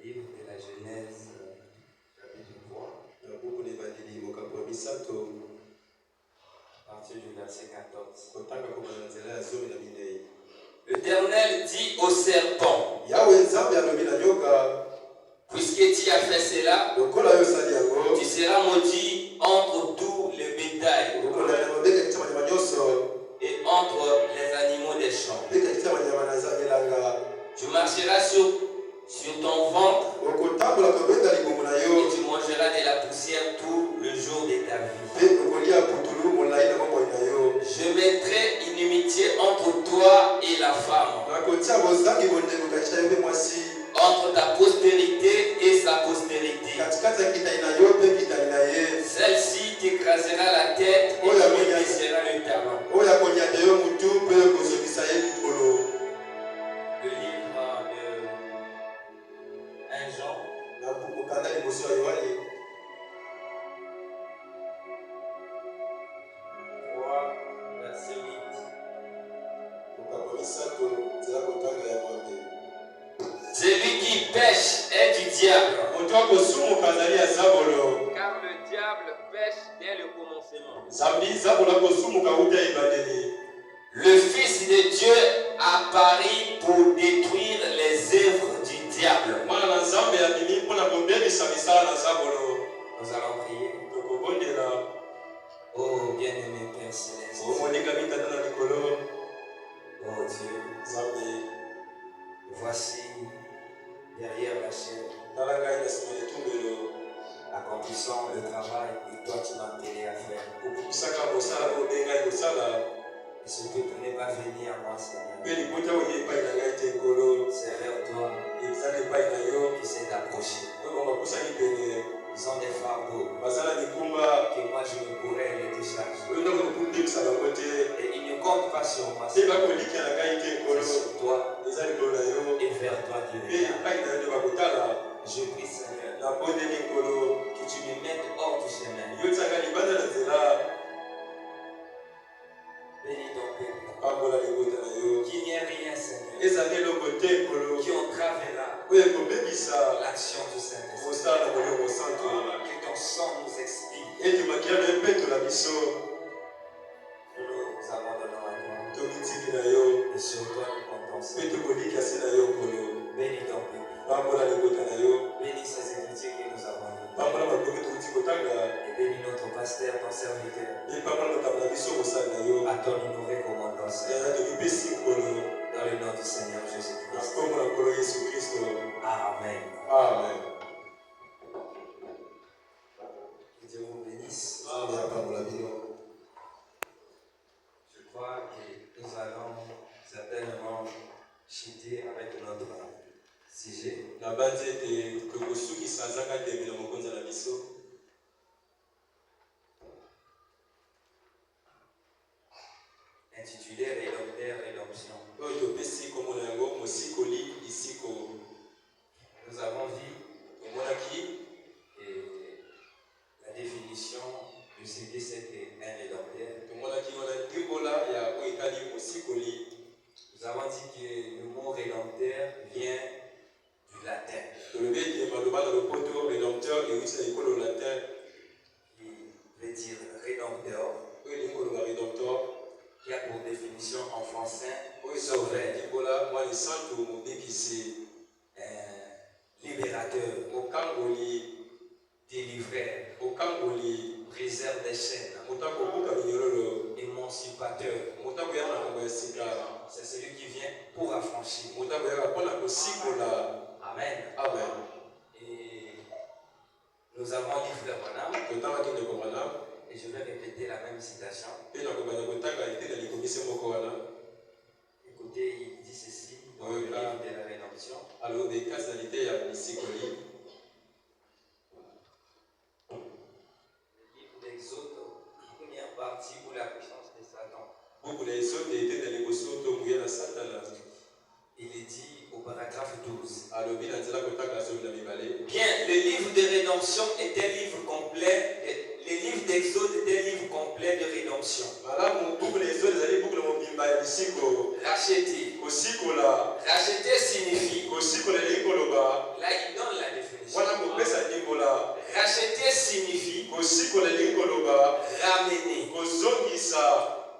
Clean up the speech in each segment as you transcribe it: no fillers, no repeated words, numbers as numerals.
livre de la Genèse, chapitre 3, à partir du verset 14. L'Éternel dit au serpent, puisque tu as fait cela, tu seras maudit entre tous les bétails et entre les animaux des champs. Tu marcheras sur ton ventre et tu mangeras de la poussière tout le jour de ta vie. Je mettrai inimitié entre toi et la femme, entre ta postérité et sa postérité. Celle-ci t'écrasera la tête et tu lui blessera le talon. Le livre de 1 Jean, verset 8. Celui qui pêche est du diable, car le diable pêche dès le commencement. Le Fils de Dieu apparut pour détruire les œuvres du diable. Nous allons prier. Oh bien-aimé Père Céleste, oh Dieu, voici derrière la chair, accomplissant le travail que toi tu m'as appelé à faire. Et ce que tu n'es pas venu à moi, Seigneur, c'est vers toi qui s'est approché. Ils ont des fardeaux que moi je ne pourrais les décharger. Et ils ne comptent pas sur moi, c'est sur toi et vers toi Dieu. Je prie Seigneur que tu me mettes hors du chemin. Bénis ton peuple. Qu'il n'y ait rien Seigneur qui entravera l'action du Saint-Esprit. Que ton sang nous expie. Nous nous abandonnons à toi. Et sur toi nous comptons. Bénis ton peuple. Bénis ces héritiers que nous avons. Et bénis notre pasteur, ton serviteur. À toi nous nous recommandons, Seigneur. Dans le nom du Seigneur Jésus-Christ. Amen. Amen. Que Dieu vous bénisse. Je crois que nous allons certainement chuter avec notre sujet. Intitulé Rédemption. Nous avons vu la définition de ce que c'était un rédempteur. Nous avons dit que le mot rédempteur vient du latin. Qui veut dire rédempteur. Qui a pour définition en français sauveur. Libérateur. Délivreur. Briseur des chaînes. Émancipateur. C'est celui qui vient pour affranchir. Amen. Amen. Et nous avons dit Frère Branham. Et je vais répéter la même citation. Écoutez, il dit ceci dans le livre de la Rédemption. Alors, des causalités à Nisicoli. Le livre d'Exode, première partie pour la puissance de Satan. Il est dit au paragraphe 12. Bien, le livre de Rédemption est un livre complet. Le livre d'Exode est un livre complet de rédemption. Racheter. Racheter signifie. Là, il donne la définition. Racheter signifie ramener,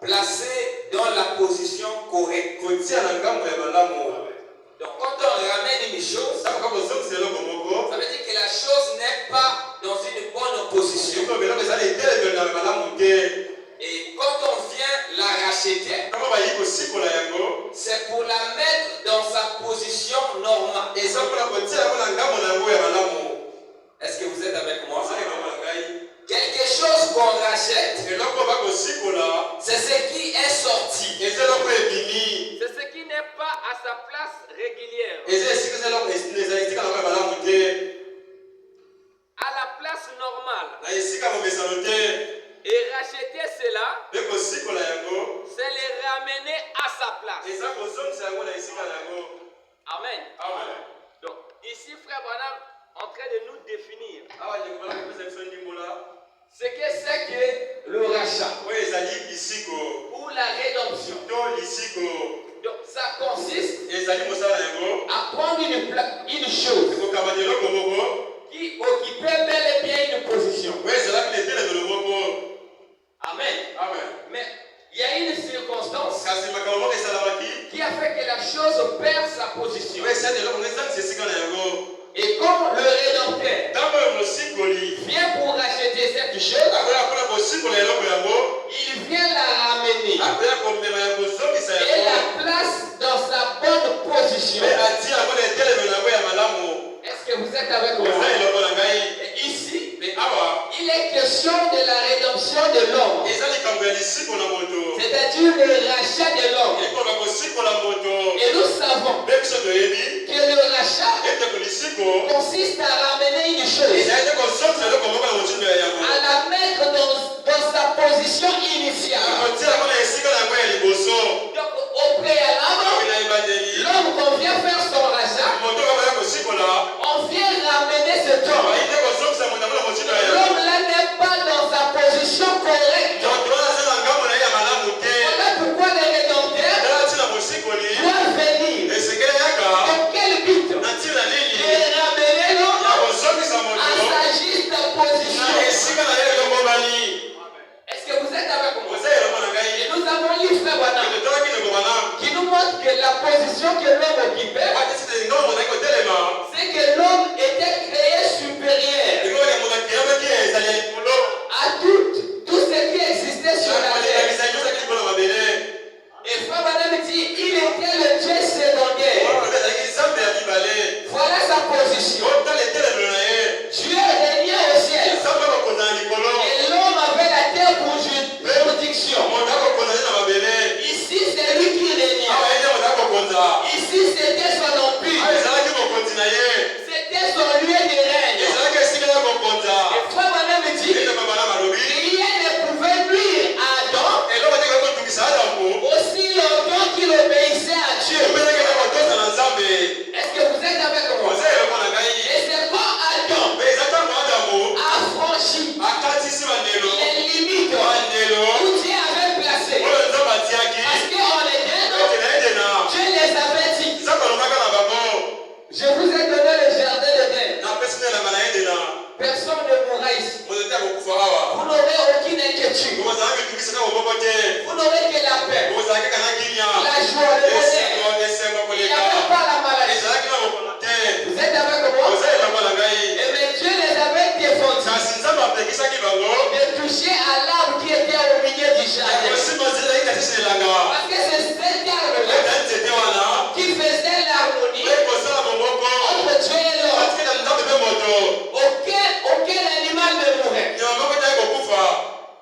placer dans la position correcte. Donc, quand on ramène une chose, ça veut dire que la chose n'est pas dans une bonne position. Et quand on vient la racheter, c'est pour la mettre dans sa position normale. Est-ce que vous êtes avec moi? Quelque chose qu'on rachète, c'est ce qui est sorti. C'est ce qui n'est pas à sa place régulière. À la place normale. Et racheter cela, c'est les ramener à sa place. Amen. Donc, ici, frère Branham, en train de nous définir ce que c'est que le rachat ou la rédemption. Donc, ça consiste à prendre une chose qui occupait bel et bien une position. Amen. Mais il y a une circonstance qui a fait que la chose perd sa position. Et comme le Rédempteur vient pour racheter cette chose, il vient la ramener et la place dans sa bonne position. Est-ce que vous êtes avec moi? Et ici, il est question de la rédemption de l'homme. C'est-à-dire le rachat de l'homme. Et nous savons que le rachat consiste à ramener une chose, à la mettre dans sa position initiale. Donc au préalable, l'homme qu'on vient faire son rachat, on vient ramener cet homme. L'homme là n'est pas dans sa position correcte. Voilà pourquoi les rédempteurs doivent venir. Dans quel but? Et ramener l'homme à sa juste position. Est-ce que vous êtes avec moi? Et nous avons lu frère Branham qui nous montre que la position que l'homme occupait, c'est que l'homme était créé supérieur à tout ce qui existait sur la terre. Et frère Branham dit, il était le Dieu secondaire. Voilà sa position. Dieu régnait au ciel. Et l'homme avait la terre pour juridiction. Ici, c'est lui qui régnait. Ici, c'était son empire. C'était son lieu de règne. Et frère Branham dit, rien ne pouvait nuire à Adam aussi longtemps qu'il obéissait à Dieu. Est-ce que vous êtes avec moi? Et c'est quand Adam a franchi les limites où Dieu avait placé. Parce qu'en Éden, Dieu les avait dit. Je vous ai donné le jardin d'Éden. Personne ne mourra ici. Vous n'aurez aucune inquiétude. Vous n'aurez que la paix, la joie, le bonheur. Il n'y avait pas la maladie. Vous êtes avec moi? Et mais Dieu les avait défendus de toucher à l'arbre qui était au milieu du jardin. Parce que c'est cet arbre-là qui faisait l'harmonie entre Dieu et l'homme. Aucun animal ne mourait.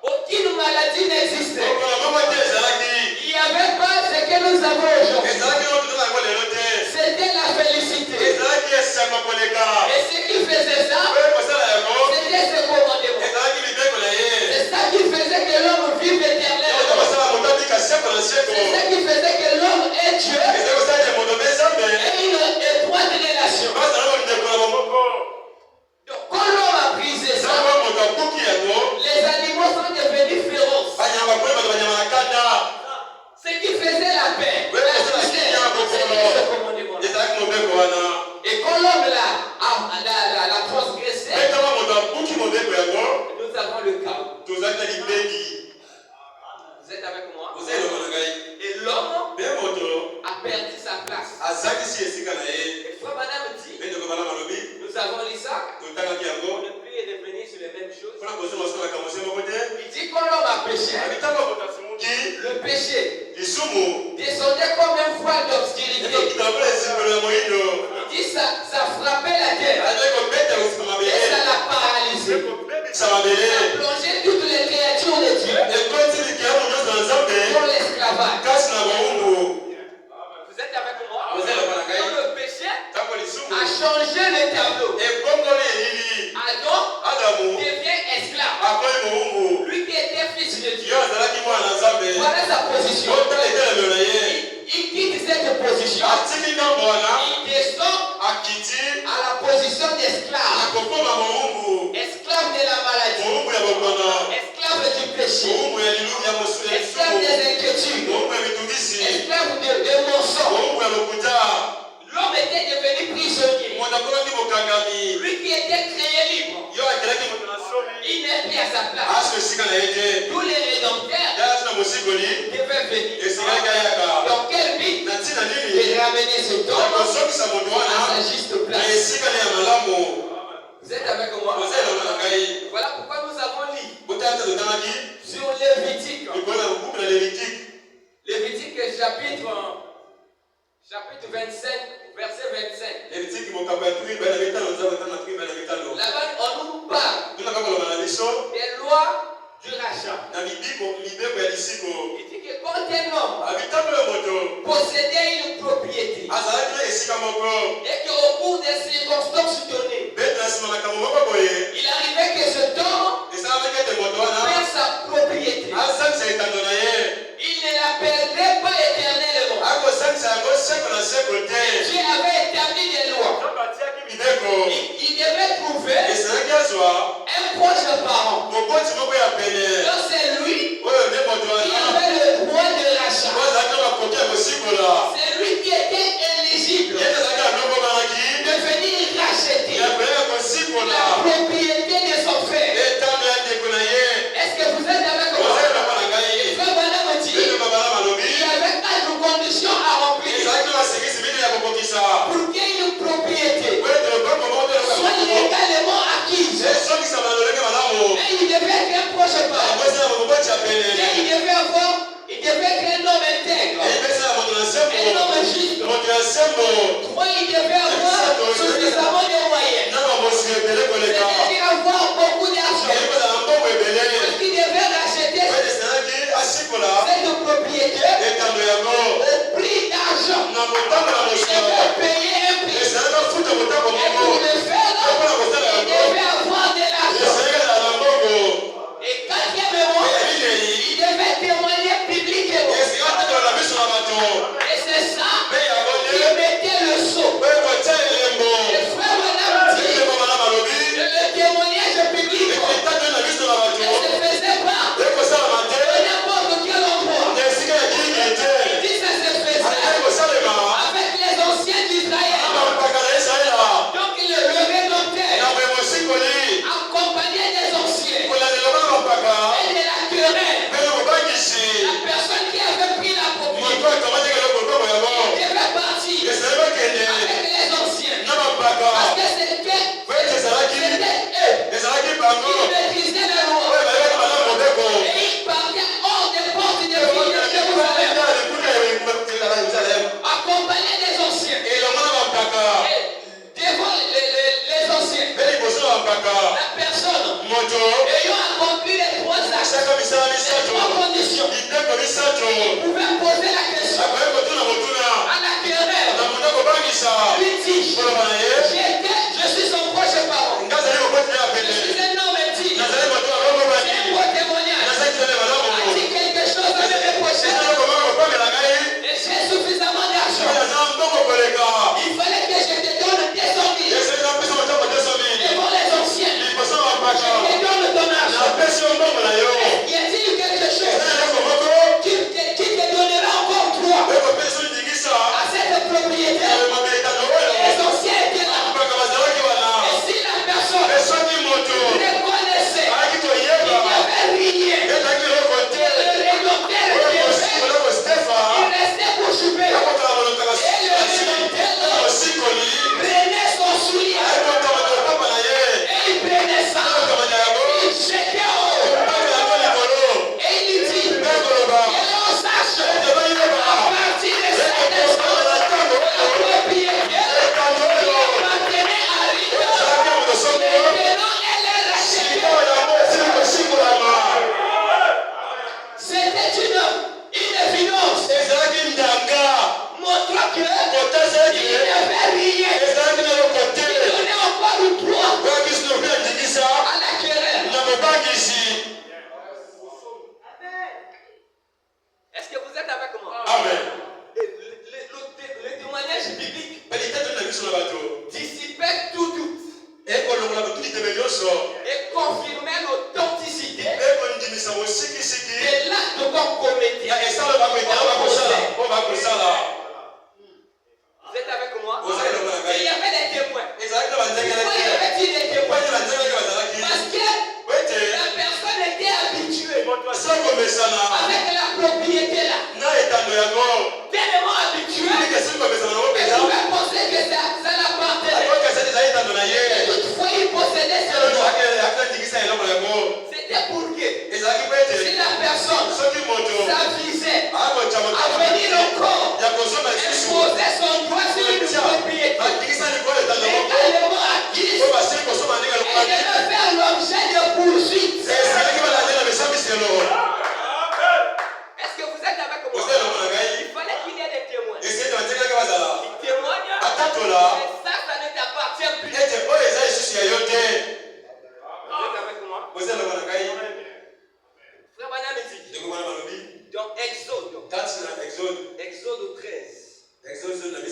Aucune maladie n'existait. Il n'y avait pas ce que nous avons aujourd'hui. C'était la félicité. Et ce qui faisait ça, c'était ce commandement. C'est ça qui faisait que l'homme vive éternellement. C'est ça qui faisait que l'homme est Dieu et une étroite relation. Donc quand l'homme a brisé ça, les animaux sont devenus féroces. Ce qui faisait ce commandement. Et quand l'homme l'a transgressé, nous avons le chaos. Vous êtes avec moi? Et l'homme a perdu sa place. Et frère madame dit, nous avons l'Isaac, on ne peut plus revenir sur les mêmes choses. Il dit quand l'homme a péché, le péché descendait comme un voile d'obscurité. Il dit ça frappait la terre et ça l'a paralysé. Ça a plongé toutes les créatures de Dieu dans l'esclavage. Vous êtes avec moi? Quand le péché a changé le tableau, Adam devient esclave. Lui qui était fils de Dieu, voilà sa position. Il quitte cette position. Il descend à la position d'esclave. Esclave de la maladie. Esclave du péché. Esclave des inquiétudes. Esclave des mensonges. L'homme était devenu prisonnier. Lui qui était créé libre, il n'est plus à sa place. Tous les rédempteurs devaient venir. Dans quel but? De ramener ce temps à sa juste place. Vous êtes avec moi? Voilà pourquoi nous avons lu sur Lévitique. Lévitique chapitre 25, verset 25. Là-bas, on nous parle des lois du rachat. Il dit que quand un homme possédait une propriété et qu'au cours des circonstances données, il arrivait que cet homme perd sa propriété, il ne la perdrait pas éternellement. Dieu avait établi des lois. Il devait trouver un proche parent. Donc c'est lui qui avait le droit de rachat. C'est lui qui était éligible de venir racheter la propriété de son frère. Est-ce que vous êtes avec moi? Frère Madame dit, il y avait 4 conditions à remplir pour qu'il y ait une propriété soit légalement acquise. Et il devait être un proche parent. Et il devait être un homme intègre, un homme juste. 3, il devait avoir suffisamment de moyens. C'est-à-dire avoir beaucoup d'argent. Parce qu'il devait racheter cette propriété au prix d'argent. Il devait payer un prix. Et pour le faire, il devait avoir de l'argent. Et quatrièmement, il devait témoigner publiquement. Et c'est ça qui mettait le sceau. Et frère Madame dit, le témoignage public ne se faisait pas de n'importe quel endroit. Il dit ça se faisait avec les anciens d'Israël. Donc le rédempteur accompagnait des anciens et de la querelle. La personne qui avait pris la propriété devait partir avec les anciens. Parce que c'était eux qui maîtrisaient la loi. Et ils partaient hors des portes des villes de Jérusalem, accompagnés des anciens. Et devant les anciens, la personne ayant accompli les 3 actes, les 3 conditions, pouvait poser la question à la querelle. Lui dit, je suis son proche parent. Je suis un homme intime. J'ai un beau témoignage. As-tu quelque chose à me reprocher? Et j'ai suffisamment d'argent. Il fallait que je te donne 200 000. Devant les anciens, je te donne ton argent. Y a-t-il quelque chose qui te donnera encore 3 à cette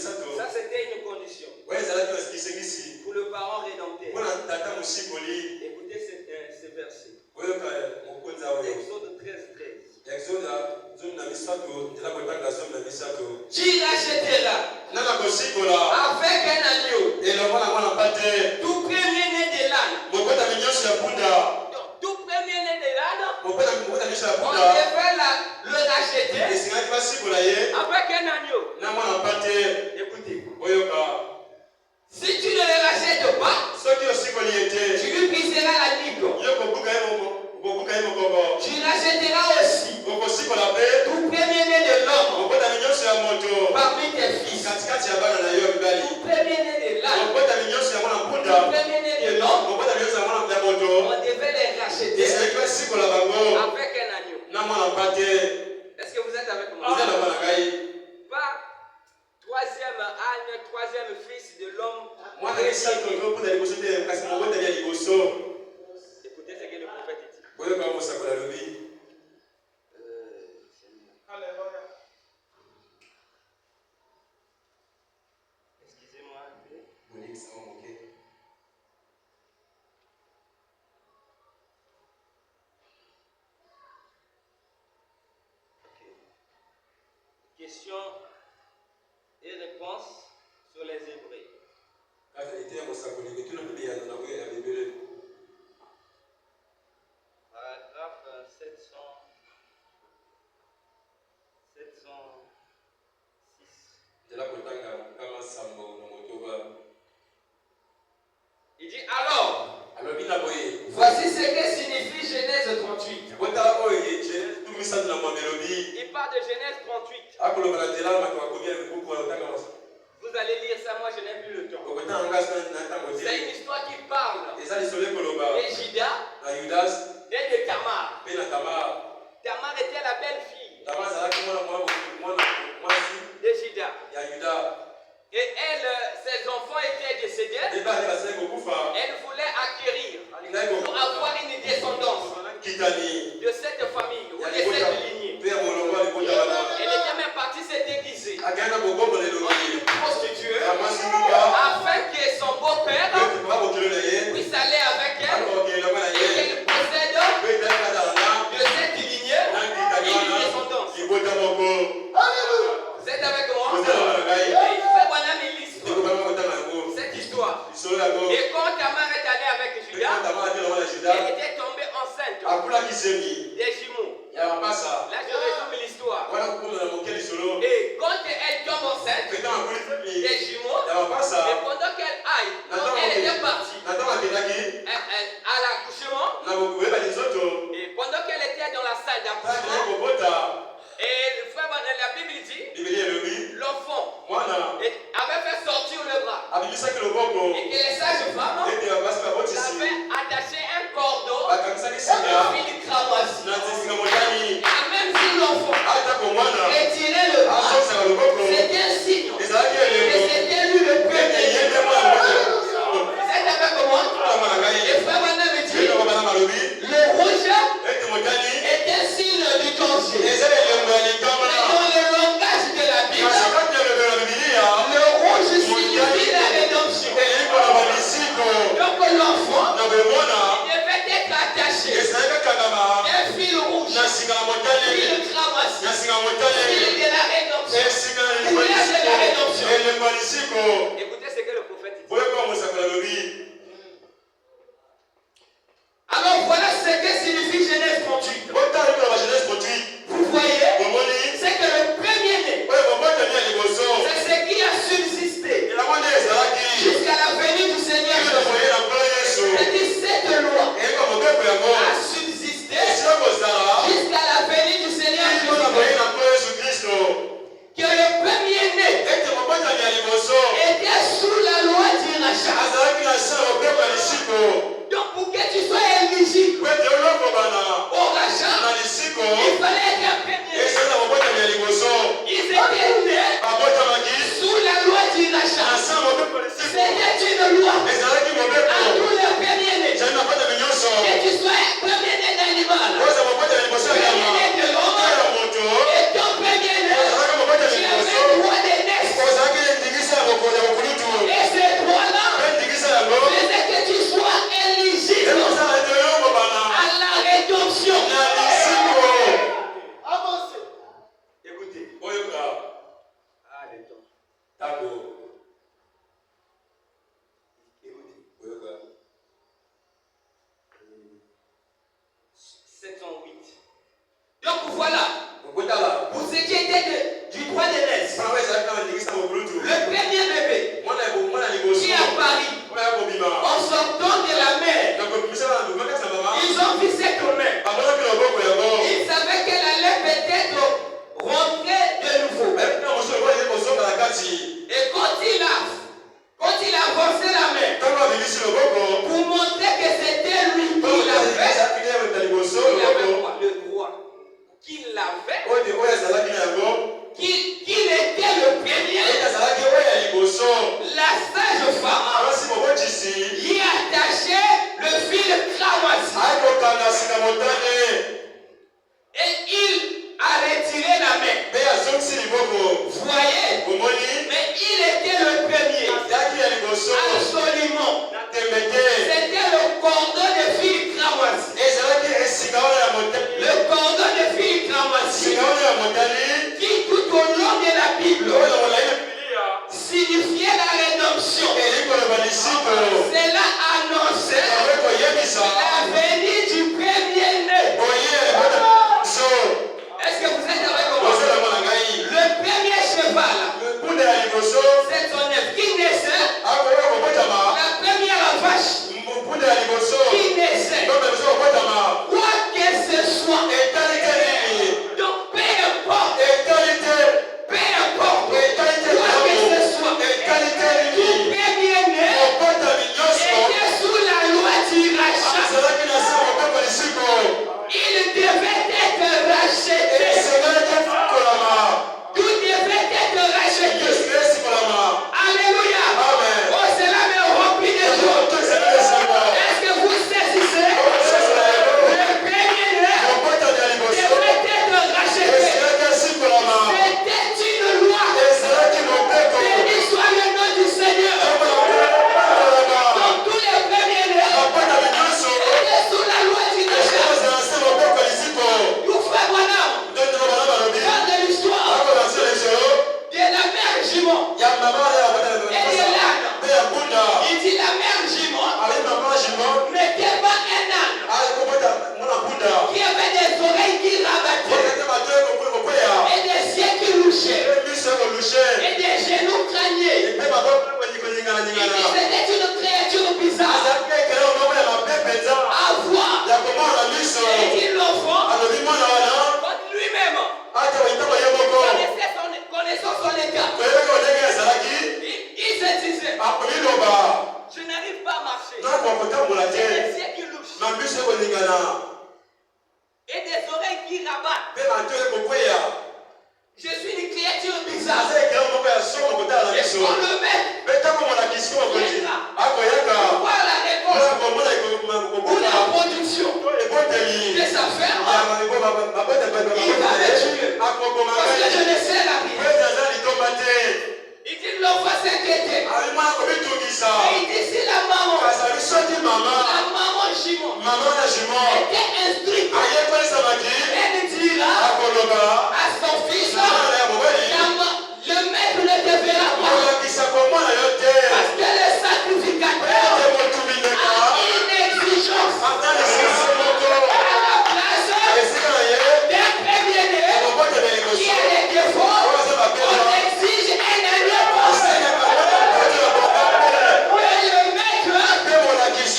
Ça, c'était une condition pour le parent rédempteur. Écoutez ce verset. Exode 13:13. Tu rachèteras avec un agneau tout premier-né de l'âne. Donc, tout premier-né de l'âne, on devait le racheter avec un agneau. Écoutez, si tu ne le rachètes pas, tu lui briseras la nique. Tu rachèteras aussi tout premier-né de l'homme parmi tes fils. Tout premier-né de l'âne, tout premier-né de l'homme, on devait les racheter avec un agneau. Est-ce que vous êtes avec moi? Pas troisième âne, troisième fils de l'homme. Écoutez ce que le prophète dit. Excusez-moi. Questions et réponses sur les Hébreux. Paragraphe 706. Il dit alors, voici ce que signifie Genèse 38. Il parle de Genèse 38. Vous allez lire ça, moi je n'ai plus le temps. C'est une histoire qui parle de Judas et de Tamar. Tamar était la belle fille de Judas. Et elle, ses enfants étaient décédés. Elle voulait acquérir pour avoir une descendance de cette famille ou de cette lignée. Elle était même partie se déguiser en une prostituée afin que son beau-père puisse aller avec elle et qu'elle possède de cette lignée une descendance. Vous êtes avec moi? Cette histoire. Et quand Tamar est allée avec Judas, elle était tombée enceinte des jumeaux. Là, je résume l'histoire. Et quand elle tombe enceinte des jumeaux, et pendant qu'elle aille, quand elle était partie à l'accouchement, et pendant qu'elle était dans la salle d'accouchement, et le frère, la Bible dit, l'enfant avait fait sortir le bras. Et que les sages-femmes avaient attaché un cordon à un fil cramoisi. Et même si l'enfant retirait le bras, c'était un signe. Et c'était lui le premier. Vous êtes avec moi? Et frère Manan me dit, le rouge est un signe du danger. Mais dans le langage de la Bible, le rouge signifie la rédemption. Donc l'enfant, il devait être attaché un fil rouge, fil cramoisi, fil de la rédemption, couleur de la rédemption. Écoutez ce que le prophète dit. Alors voilà ce que signifie Genèse 38. Vous voyez, c'est que le premier-né, c'est ce qui a subsisté jusqu'à la venue du Seigneur Jésus. C'est-à-dire cette loi a subsisté jusqu'à la venue du Seigneur Jésus. Que le premier-né était sous la loi du rachat. Tabo. 708. Donc voilà. Pour ce qui était du droit d'aînesse, le premier bébé qui a pari en sortant de la mer, ils ont vu cette main. Ils savaient qu'elle allait peut-être rentrer de nouveau. Et quand il a forcé la main pour montrer que c'était lui qui l'avait, le droit qu'il avait, qu'il était le premier, la sage femme y attachait le fil cramoisi. Et il a retiré la main. Vous voyez? Mais il était le premier. Absolument. C'était le cordon de fil cramoisi. Le cordon de fil cramoisi qui tout au long de la Bible signifiait la rédemption. Cela annonçait la venue du premier-né. Est-ce que vous êtes avec moi? Le premier cheval, c'est son œuvre qui naissait. La première vache qui naissait. Quoi que ce soit. Donc peu importe. Peu importe. Quoi que ce soit. Tout premier-né était sous la loi du rachat. Il devait être racheté. Tout devait être racheté. Alléluia. Oh, cela me remplit de joie. Est-ce que vous saisissez? Le premier-né devait être racheté. C'était une loi. Béni soit le nom du Seigneur. Donc tous les premiers-nés étaient sous la loi du rachat. Nous frères Branham, dans de l'histoire de la mère jument et de l'âne, il dit la mère jument n'était pas un âne qui avait des oreilles qui rabattaient et des yeux qui louchaient et des genoux crâniers. C'était une créature bizarre à voir. Et il l'enfant, lui-même, connaissant son état, il se disait, je n'arrive pas à marcher. J'ai des yeux qui louchent et des oreilles qui rabattent. Je suis une créature bizarre. Et on le met voir la réponse pour la production de sa ferme. Il va me tuer parce que je ne sais la vie. Il dit l'enfant s'inquiétait. Et il dit si la maman jument était instruite, elle dira à son fils, le maître ne te verra pas parce que le sacrificateur a une exigence à la place d'un premier-né qui a des défauts. On exige un agneau parfait. Et le maître,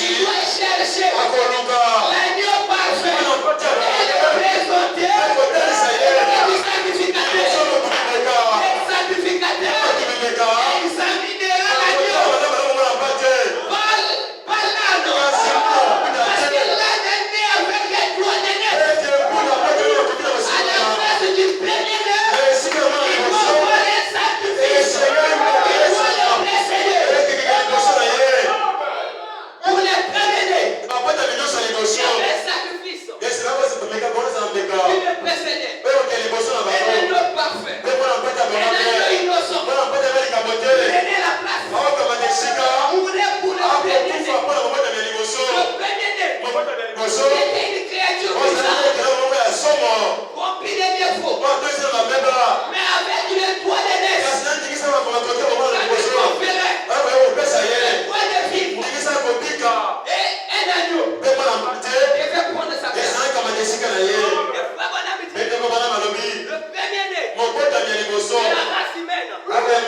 il doit chercher l'agneau parfait et le présenter.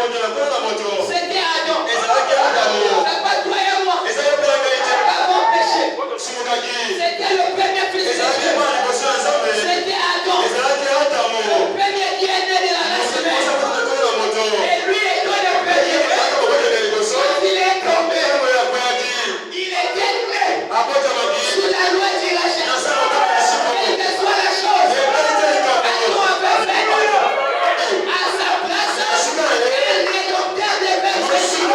C'était Adam. C'est pas toi et moi. Avant péché. C'était le premier fils de Dieu. C'était Adam. Le premier qui est né de la race humaine. Et lui est le premier. Quand il est tombé, il était né sous la loi du rachat. Quelle que soit la chose, Adam avait fait à sa place un rédempteur des péchés.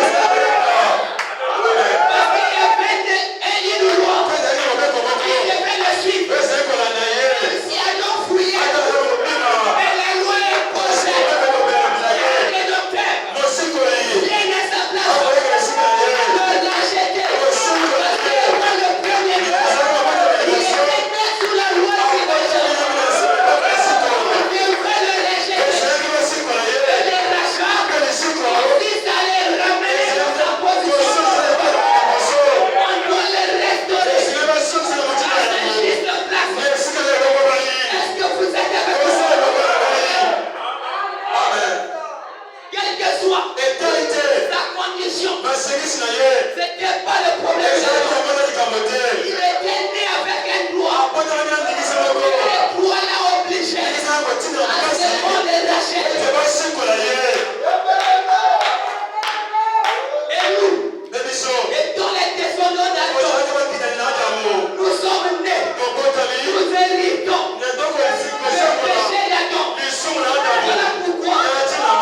Parce qu'il avait une loi. Il devait le suivre. Même si Adam fouillait, mais la loi imposait un rédempteur. Viens à sa place. Le l'acheter. Parce qu'il était le premier. Il était né sous la loi du rachat. Il devait le rejeter. Le rachat, Christ allait ramener dans sa position. On doit le restaurer à sa juste place. Est-ce que vous êtes avec moi? Quelle que soit sa condition, c'était pas le problème. Il était né avec un droit. Le droit l'a obligé à se faire le rachat. Et nous, étant les descendants d'Adam, nous sommes nés. Nous héritons le péché d'Adam. Voilà pourquoi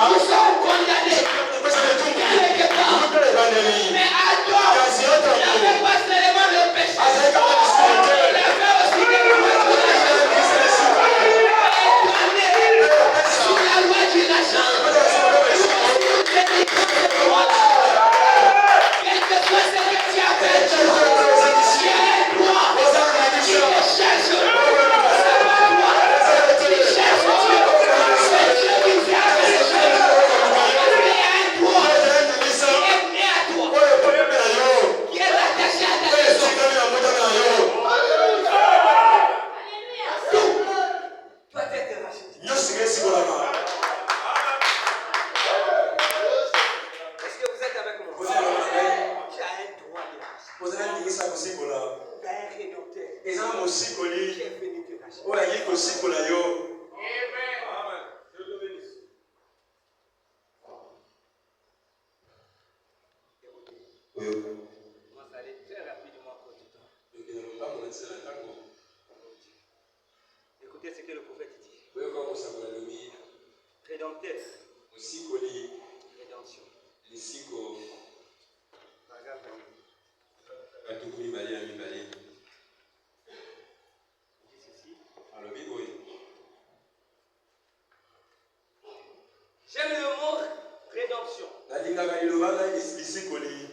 nous sommes condamnés quelque part. Mais Adam n'avait pas seulement le péché, il avait aussi des lois du rachat. Étant né sous la loi du rachat, nous héritons des droits. Quel que soit ce que tu as fait, tu as un droit qui te cherche. C'est pas toi qui cherche Dieu. C'est Dieu qui vient te chercher. Il y a un droit qui est né à toi, qui est rattaché à ta maison. Tout doit être racheté. Est-ce que vous êtes avec moi? Tu as un droit de racheter. Tu as un rédempteur qui est venu te racheter. On va aller très rapidement pour du temps. Écoutez ce que le prophète dit. Rédempteur. Rédemption. Paragraphe 1. Il dit ceci. J'aime le mot rédemption.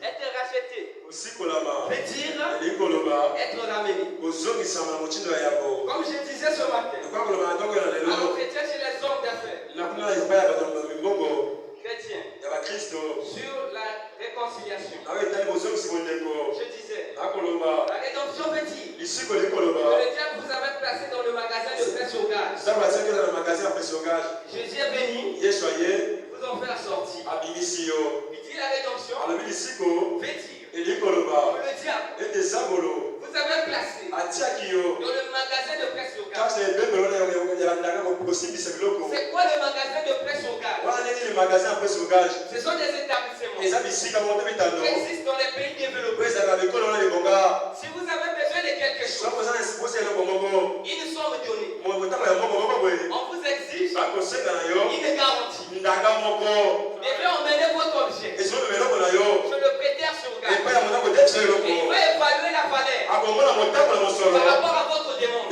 Être racheté veut dire être ramené. Comme je disais ce matin, alors chrétien chez les hommes d'affaires, chrétien, sur la réconciliation, je disais, la rédemption veut dire que le diable vous avait placé dans le magasin de presse au gaz. Jésus est béni, vous en fait la sortie. Il dit la rédemption veut dire que le diable vous avez placé dans le magasin de presse au gaz. C'est quoi le magasin de presse au gaz? Ce sont des établissements qui existent dans les pays développés. Si vous avez besoin de quelque chose, ils nous sont donnés. On vous exige une garantie. Vous devez emmener votre objet. Je le prêteur sur gaz. Et il va évaluer la valeur par rapport à votre demande.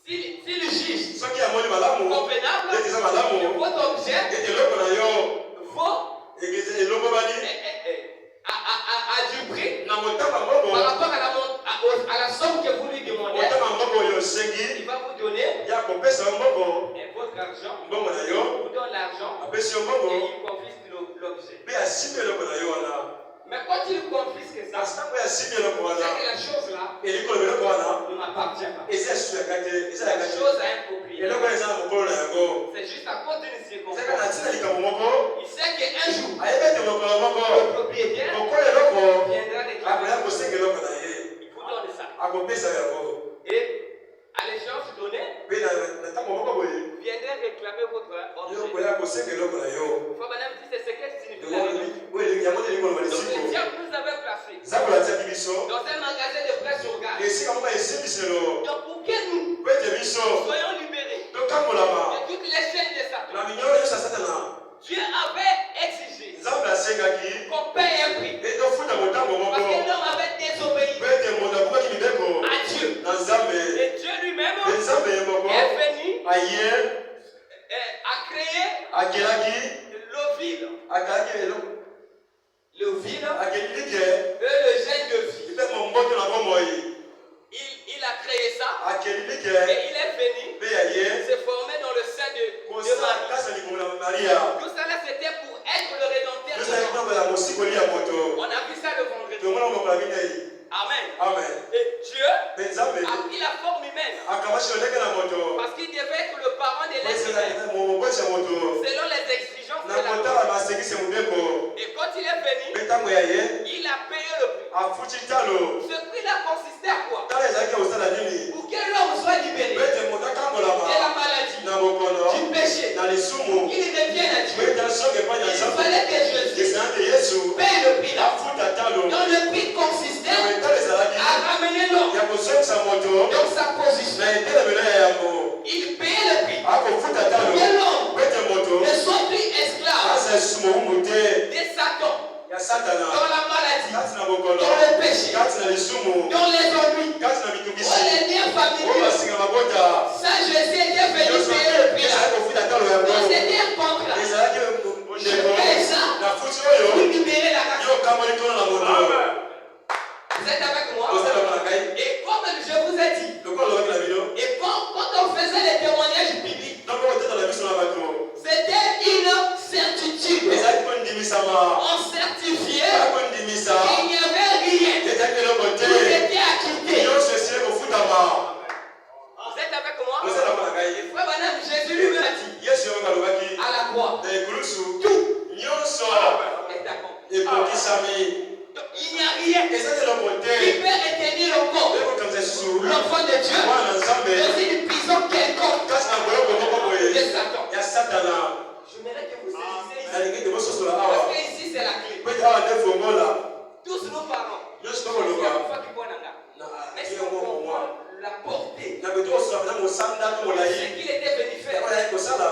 Si le juge convenable de votre objet vaut à du prix par rapport à la somme que vous lui demandez, il va vous donner votre argent, vous donne l'argent et il confisque l'objet. Mais quand il confisque ça, c'est que la chose là ne m'appartient pas. La chose a un propriétaire. C'est juste à cause d'une circonstance. eloko na yo. Faut madame dit c'est ce qu'elle signifie. Donc, la réunion. oui, yango nde lingo Donc loba le lisiko. diable nous avait placés Nzambe atiaki biso. dans un magasin de presse sur gaz. Esika moko esimbiselo. Donc pour que nous Po ete biso soyons libérés tokambolama de toutes les chaînes de Satan, na minyolo nyonso ya Satana. Dieu avait exigé Nzambe asengaki qu'on paye un prix. e tofuta motango Parce que moko l'homme avait désobéi po ete moto akokaki mibeko à Dieu. na Nzambe. Et Dieu lui-même Mpe Nzambe ye moko est venu aye a créé akelaki l'eau vile. akalaki eloko Le vile akelili ke et le gène de vie. mpe momboto na bomoi Il a créé ça akelili ke et il est venu mpe yaye se former dans le sein de kosala Marie. kasa libumu na Maria. Tout cela c'était pour être le rédempteur de tozali l'homme. komona ya mosikoli ya moto On a vu ça le vendredi. tomona mokola minei. Amen. Amen. Et Dieu Mpe Nzambe a pris la forme humaine akamati lolenge na moto parce qu'il devait être le parent de l'être humain moboti ya moto selon les exigences na de la kotala loi. masengisi ya mobeko. Et quand il est venu, Mpe ntango ya ye il a payé le prix. afuti talo. Ce prix-là consistait à quoi? tala ezalaki kosala nini Pour que l'homme soit libéré po ete moto de la akambolama maladie, na bokono du péché, na lisumu qu'il revienne à po Dieu. ete asoke epai na Il Nzambe. fallait que Jésus esalaki yesu paye le prix là. afuta talo. Donc le prix consistait na talo ezalaki à ramener l'homme ya kosokisa moto dans sa position. na etelemelo ya yango. Il payait le prix. akofuta talo Que l'homme po ete moto ne soit plus esclave asa esusu mowumbu te de Satan, ya satana dans la maladie, kati na bokono dans le péché, kati na lisumu dans les ennuis, kati na dans mitungisi les liens oyo familiaux. basinga mabota Ça, Jésus était venu nyonso payer le prix là. ezalaki kofuta talo yango. Donc c'était un contrat. ezalaki Je ndeko paye ça na futi pour oyo libérer la race. yo okamboli tona na moto. Vous êtes avec moi? osalama na ngai Et comme je vous ai dit, lokola olobaki na bino et quand on faisait les témoignages bibliques, ntango oteta na biso na bato c'était une certitude. ezalaki kondimisama On certifiait ezalaki kondimisa qu'il n'y avait rien. ezalaki eloko Tout te était acquitté. nyonso esili kofutama. Vous êtes avec moi? osalama na ngai Frère Branham, Jésus lui a dit yesu yoka alobaki à la croix, na ekulusu tout nyonso est accompli. ekokisami. Donc, il n'y a rien ezali eloko qui te peut retenir encore ekokamisa lisusu l'enfant de Dieu mwana na nzambe dans une prison quelconque kasi na boloko moko de boye Satan. ya satana. J'aimerais que vous saisissez ici. nalingi te bososola Parce awa que ici c'est la clé. po ete awa nde fongola Tous nous parlons. nyonso C'est tokoloba une fois qu'il voit Nanga. Mais si on comprend la portée, na beto kosola mpena mosanda to ce molai qu'il était venu faire. oyo ayaki kosala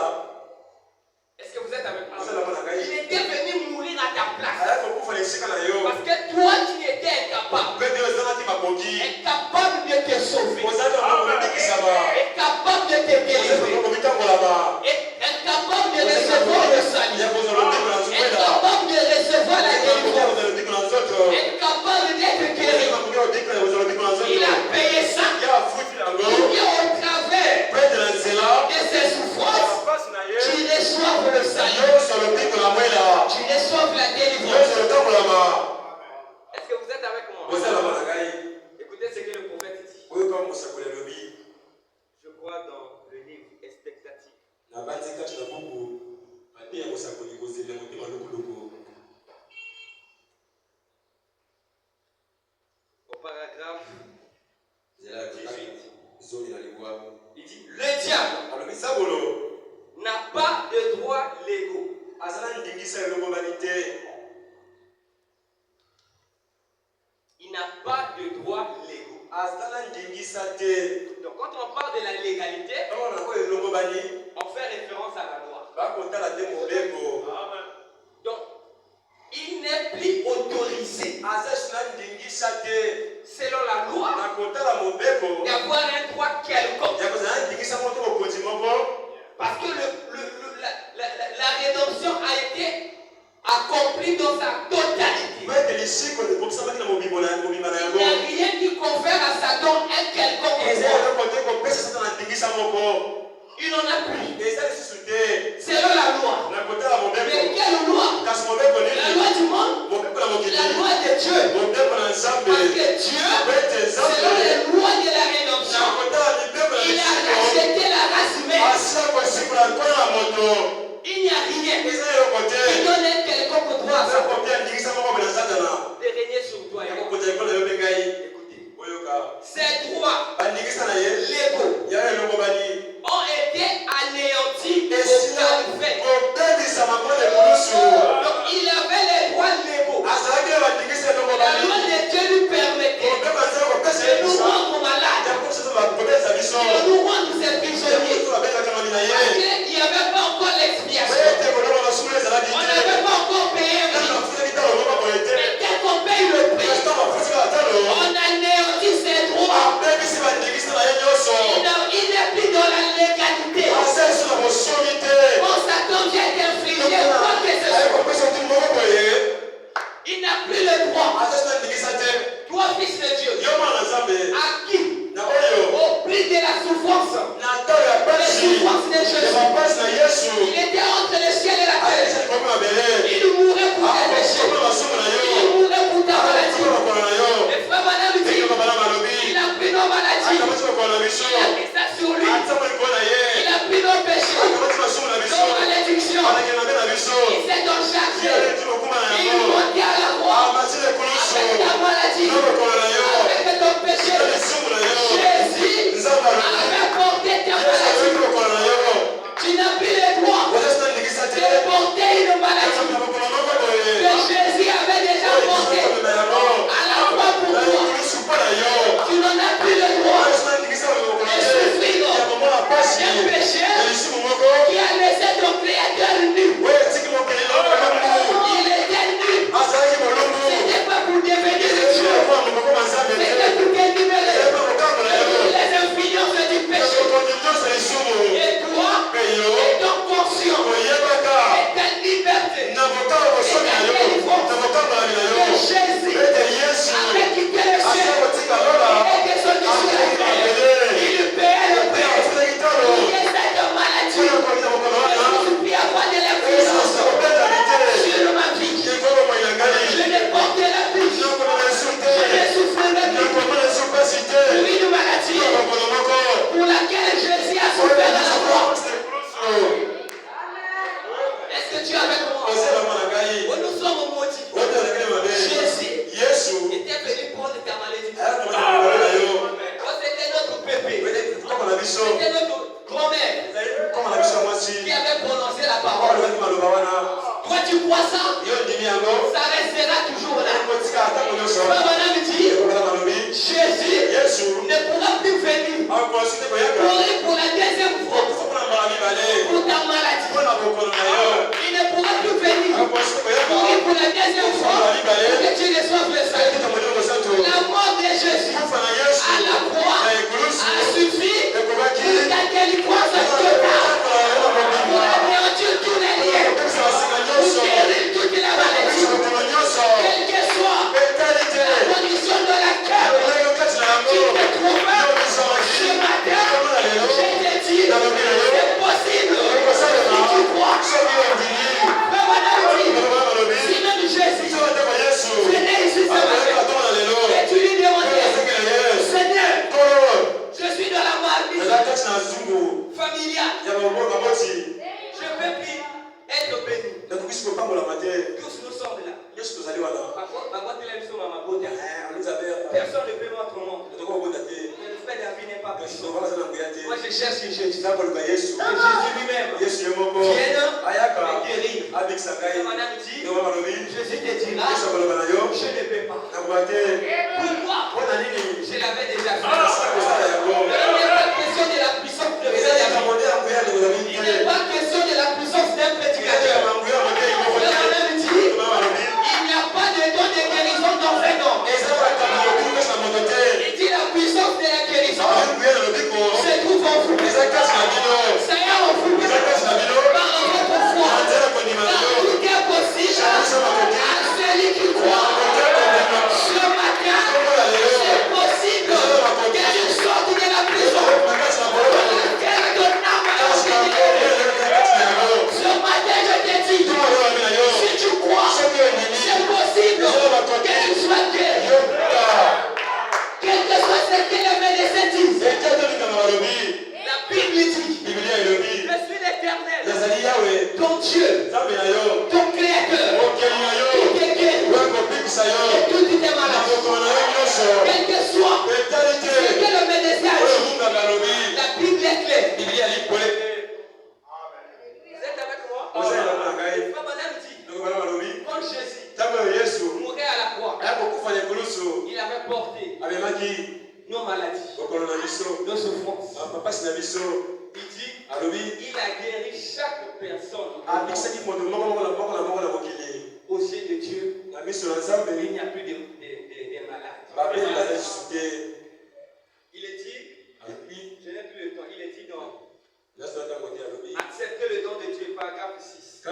Est-ce que vous êtes avec moi? osalama na Il ngai était venu mourir à ta place. ayaki kokufa na esika na yo Parce que toi tu étais incapable. mpe nde ozalaki makoki Incapable de te sauver. ozalaki makomibikisama Incapable de te ozalaki délivrer. makomitambolama Incapable de recevoir le ya salut. kozala lobiko na nzumela Incapable de recevoir la délivrance. kozala lobiko na nzoto Incapable d'être guéri. kozala lobiko na nzoto Il a payé ça ya afuti yango pour qu'au travers po ete na nzela de ses souffrances, pasi na ye tu reçoives le salut. nyonso lobiko na mwela Tu reçoives la délivrance. nyonso lotambolama. Est-ce que vous êtes avec moi? osalama na ngai Écoutez ce que le prophète dit. oyo kaka mosakoli alobi Je crois dans le livre expectative. na bandi kati na buku bape ya mosakoli kozela motema lukuluku Au paragraphe nzela ya 18, zomi na libwa il dit le diable alobi sabolo n'a pas de droits légaux. aza na ndingisa elongobani te. Il n'a pas de droits légaux. aza na ndingisa te. Donc quand on parle de la légalité, ntango na oyo elongobani on fait référence à la loi. bakotala te mobeko. Donc il n'est plus autorisé, aza esi na ndingisa te selon la loi, na kotala mobeko d'avoir un droit quelconque. ya kozala na ndingisa moko to bokonzi moko. Parce que la rédemption a été accomplie dans sa totalité. po ete lisiko ekokisamaki na mobimba na Il yango. n'y a rien qui confère à Satan un quelconque eza droit. eloko te kopesa sata na ndingisa moko. Il n'en a plus. eza lisusu te Selon la loi. na kotala Mais mobeko. quelle loi? kasi mobeko La nini? loi du monde? mobeko na mokili. La loi de Dieu. mobeko na nzambe. Parce que Dieu, po ete selon nzambe les lois de la na rédemption, kotala mibeko na il a lisiko racheté la race humaine. asila kosikola nkolo na moto. Il n'y a rien eza eloko qui te donne un quelconque droit à eza Satan kopia ndingisa moko boye na satana de régner sur toi. ya kokota likolo na yo mpe ngai. Écoutez, oyoka ces droits bandingisa na ye légaux ya elongobani ont été anéantis au esila calvaire. Il s'est donc chargé. Il est monté à la croix. Avec ta maladie. Avec ton péché. Jésus avait porté ta maladie. Tu n'as plus le droit de porter une maladie que Jésus avait déjà portée à la croix pour toi. Tu n'en as plus le droit de souffrir d'un péché qui a laissé ton Créateur nu. Il était nu. C'était pas pour devenir Dieu. C'était pour te libérer les influences du péché. Et toi, et ton conscient, et ta liberté, et ta délivrance de Jésus avait quitté le ciel et descendu sur la terre. Il payait le prix pour que cette maladie ne puisse plus avoir de l'influence sur ma vie. Je ne porterai plus. Je ne souffrirai plus pour une maladie pour laquelle Jésus a souffert à la croix. Est-ce que tu es avec moi? Nous sommes maudits. Jésus était venu prendre ta malédiction. C'était notre pépé. C'était notre grand-mère qui avait prononcé la parole. Toi, tu crois ça? Ça restera toujours là. Madame dit, Jésus ne pourra plus venir pour la deuxième fois pour ta maladie. Il ne pourra plus venir pour la deuxième fois pour que tu reçoives le salut. La mort de Jésus à la croix a suffi pour ta délivrance totale, pour anéantir tous les liens, pour guérir toute la maladie, quelle que soit la condition de laquelle tu te trouves ce matin. Je te dis, c'est possible si tu crois. Mais madame dit, si même Jésus venait ici ce matin et tu lui demandais, Seigneur, je suis dans la marmite familiale, je ne peux plus être béni. Tous nous sommes là. Personne ne peut m'autrement. Le frère David n'est pas puissant. Moi je cherche Jésus. Jésus lui-même vienne me guérir. Madame dit, Jésus te dira, je ne peux pas. Pourquoi? Je l'avais déjà fait. Il n'est pas question de la puissance de David. Il n'est pas question de la puissance d'un prédicateur. Madame dit, il n'y a pas de don de guérison dans un homme. Il dit la puissance de la guérison se trouve en vous. Ça y est en vous. Par votre foi. Car tout est possible à celui qui croit. Ce matin, c'est possible que tu sortes de la prison dans laquelle ton âme est enchaînée. Ce matin, je te dis, si tu crois, c'est possible que tu sois guéri. Quel que soit ce que les médecins disent, la Bible dit, je suis l'Éternel, ton Dieu, ton Créateur, qui te guérit de toutes tes maladies. Quel que soit ce que le médecin dit, la Bible est claire. Vous êtes avec moi? Madame dit, quand Jésus mourait à la croix, il avait porté nos maladies, nos souffrances. Il dit, il a guéri chaque personne. Aux yeux de Dieu, il n'y a plus de malades. Il est dit, je n'ai plus le temps, il est dit dans accepter le don de Dieu, paragraphe 6. Et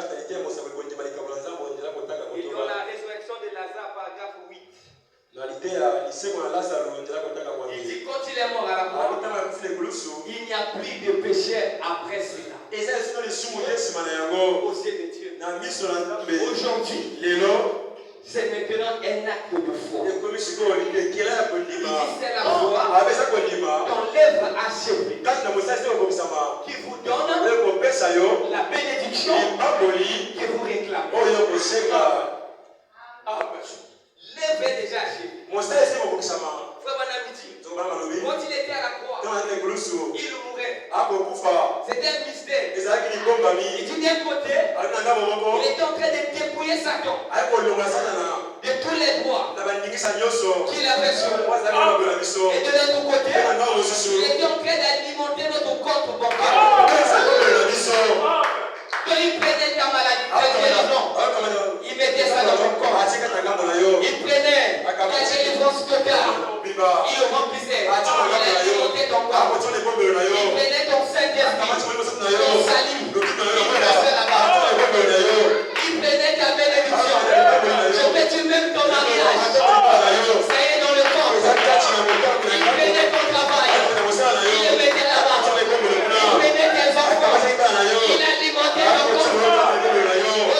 dans la résurrection de Lazare, paragraphe 8. Il dit quand il est mort à la croix, il n'y a plus de péché après cela. Aux yeux de Dieu. Aujourd'hui, c'est maintenant un acte de foi. Il dit c'est la foi dont l'œuvre achevée qui vous donne la bénédiction que vous réclamez. était en train de dépouiller Satan ayikolonga Satana de tous les droits na bandingisa nyonso qu'il avait sur nous. wazali mabela biso Et de l'autre côté, mpe na ngambo mosusu il était en train d'alimenter notre compte bancaire. kopesa kobelela biso Quand il prenait ta maladie, ta guérison, il mettait ça dans ton corps. atikata ngambo na yo Il prenait ta délivrance totale. biba Il le remplissait. Il atikata ngambo na yo alimentait ton corps. akotiona ekobelo na yo Il prenait ton Saint-Esprit, akamati mososi na yo ton salut. lobiki na yo Il plaçait là-bas. ekobelo na yo Il prenait ta bénédiction. Je peux tu même ton mariage. Ça y est dans le corps. Il prenait ton travail. Il le mettait là-bas. Il prenait tes enfants. Il alimentait ton corps.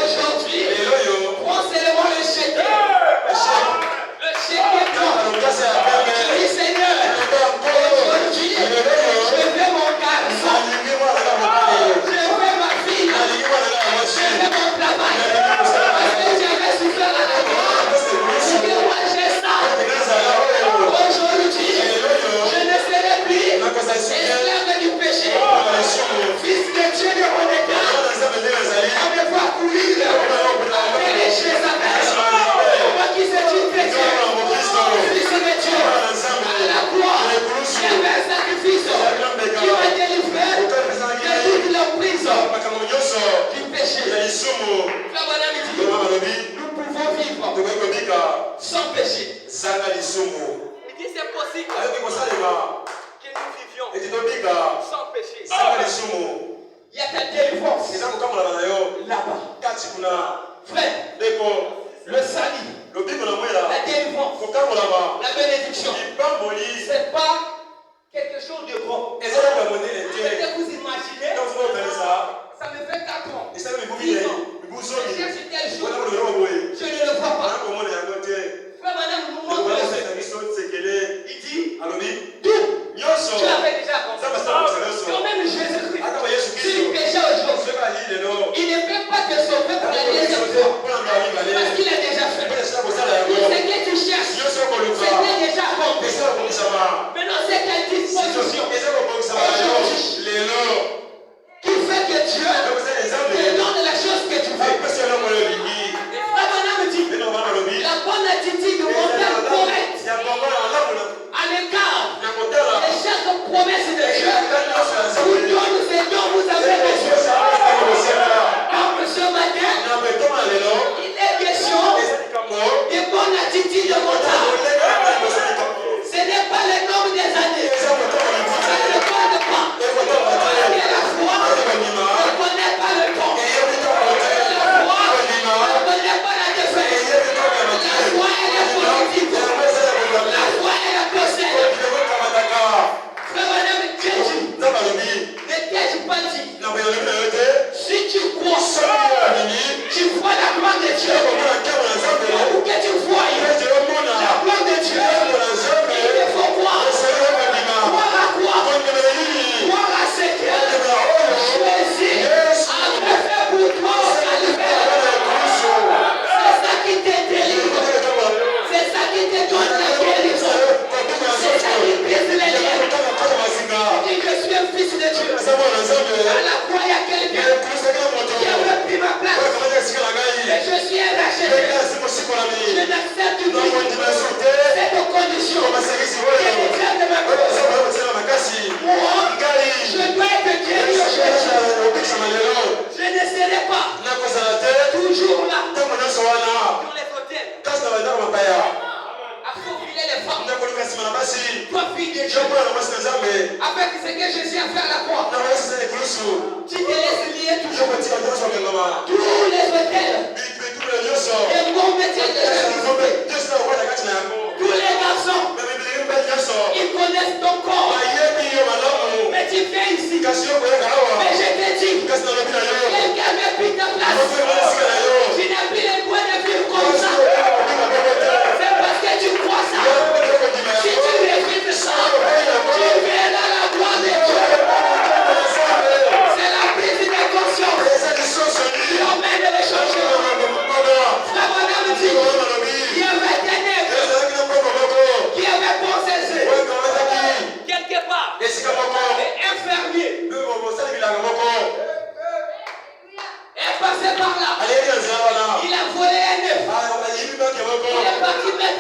Aujourd'hui, prends seulement le chèque. Le chèque est toi. Je dis Seigneur, aujourd'hui, je veux mon garçon. Je veux ma fille. Je veux mon travail. Parce que j'avais souffert à la croix. Et que moi j'ai ça. Aujourd'hui, je ne serai plus esclave du péché. Fils de Dieu de mon état. On me voit courir après les Jézabel. Moi qui suis une chrétien. Fils de Dieu. À la croix, il y avait un sacrifice qui m'a délivré de toute la prison du péché. Frère Branham dit, nous pouvons vivre sans péché. Il dit c'est possible que nous vivions sans péché. Il y a ta délivrance là-bas. Frère, le salut, la délivrance, la bénédiction, ce n'est pas quelque chose de grand. Peut-être vous imaginez, ça me fait 4 ans, 10 ans. Je cherche telle chose, je ne le vois pas. Frère Madame nous montre le secret. Il dit, tout, tu l'avais déjà accompli. Quand même Jésus-Christ, s'il péchait aujourd'hui, il ne peut pas te sauver pour la deuxième fois. Parce qu'il a déjà fait. Ce que tu cherches, c'était déjà accompli. Maintenant, c'est quelle disposition aujourd'hui qui fait que Dieu te donne la chose que tu veux.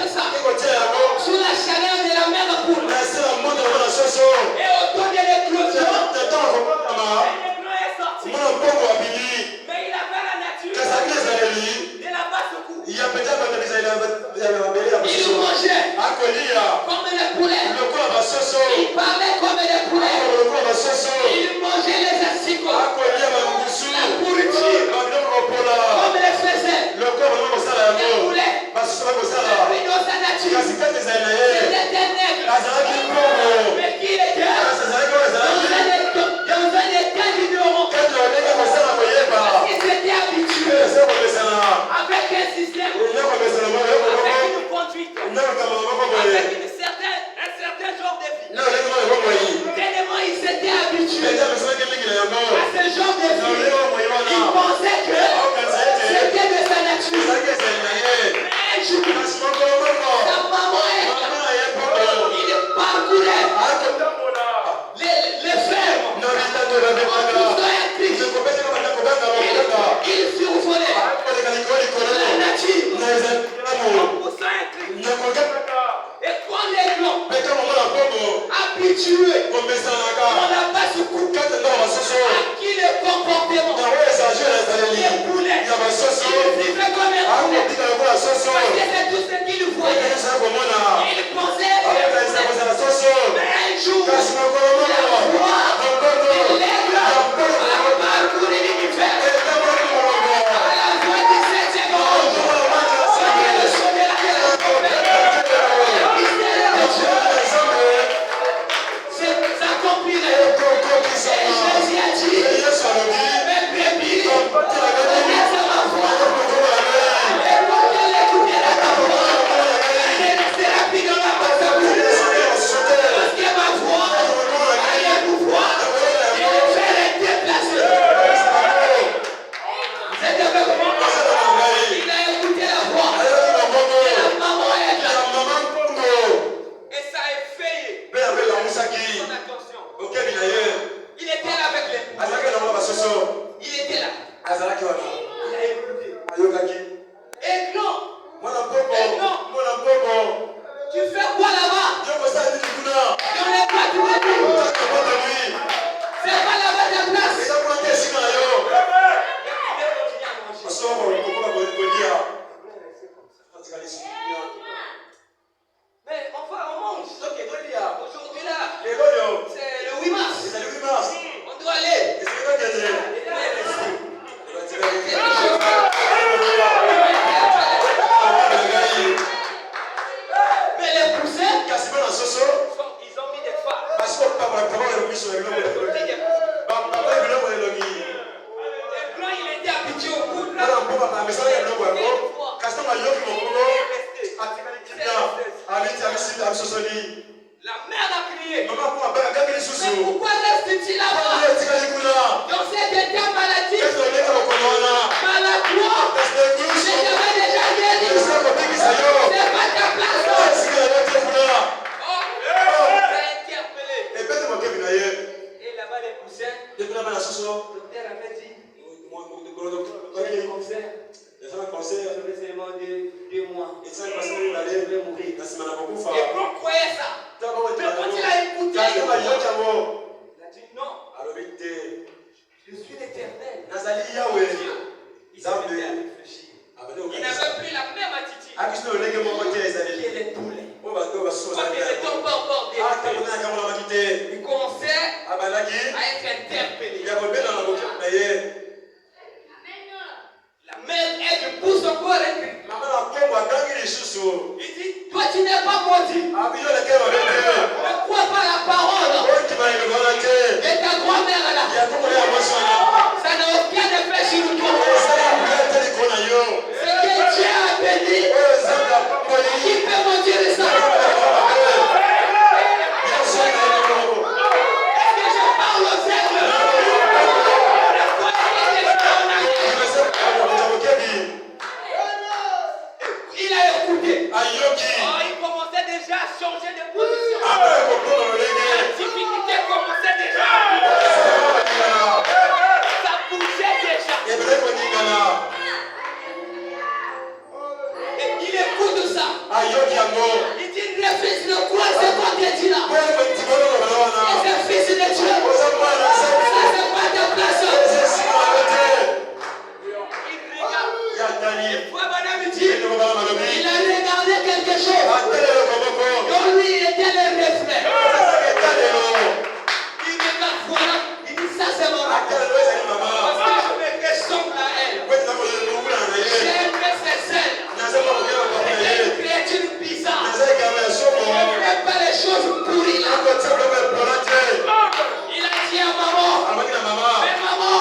mettre ça sous la chaleur de la mère poule. Et au temps de l'éclosion, l'éclosion est sorti. Mais il avait la nature de la basse cour. Il mangeait comme les poulets. Il parlait comme les poulets. Il mangeait les asticots. La pourriture comme les faisait. Les poulets. Mais dans sa nature, c'était un nègre. Mais qui était dans un état d'ignorance. Parce qu'il s'était habitué avec un système, avec une conduite, avec un certain genre de vie. Tellement il s'était habitué à ce genre de vie, il pensait que c'était de sa nature. Mais un jour, sa maman il parcourait les fermes en poussant un cri. Il survolait la nature en poussant un cri. Et quand les blancs habitués on n'a pas ce coup à qui le comportement les poulets ils vivaient comme un poulet parce que c'est tout ce qu'ils voyaient. Ils pensaient mais un jour la voix de l'aigle a parcouru l'univers à la voix du 7e ange. C'était le son de la trompette. S'accomplirait. Et Jésus a dit, mes brebis connaissent ma voix. Et quand elle écoutera ma voix, elle restera plus dans la basse cour. Parce que ma voix a le pouvoir de les faire les déplacer. C'est de même. Il a écouté la voix de la maman aigle. Et ça a effrayé son attention. Il était là avec les poules. Il était là. Il a écouté. Aiglon, tu fais quoi là-bas? Dans les bras du début. C'est pas là-bas ta place. Mais enfin, on mange. Aujourd'hui là, c'est le 8 mars. On doit aller. Mais les poussins, ils ont mis des phares. Les blancs, il était habitué au poudre. La mère a crié. Mais pourquoi reste-t-il là-bas? Dans cet état maladif, maladroit, je t'avais déjà guéri. C'est pas ta place. Oh, t'as interpellé. Et là-bas, les poussins, le docteur avait dit, j'ai un cancer, je vais seulement 2 mois. Je vais mourir. Et pourquoi croyait ça? Mais quand il a écouté, il a dit non. Je suis l'éternel. Il s'est mis à réfléchir. Il n'avait plus la même attitude que les poulets. Parce que les tombes pas encore détruits. Il commençait à être interpellé. La mère aigle pousse encore un cri. Il dit, toi tu n'es pas maudit. Ne crois pas la parole de ta grand-mère là. Ça n'a aucun effet sur toi. Ce que Dieu a béni, qui peut maudire ça? Est-ce que je parle aux aigles? Il a écouté. Il commençait déjà à changer de position. Frère Branham dit, il a regardé quelque chose. Donc lui, il était le reflet. Il regarde, voilà, il dit ça c'est mon maman. Parce que je me ressemble à elle. J'aime ses ailes. C'est une créature bizarre. Je n'aime pas les choses pourries là. Il a dit à maman, mais maman,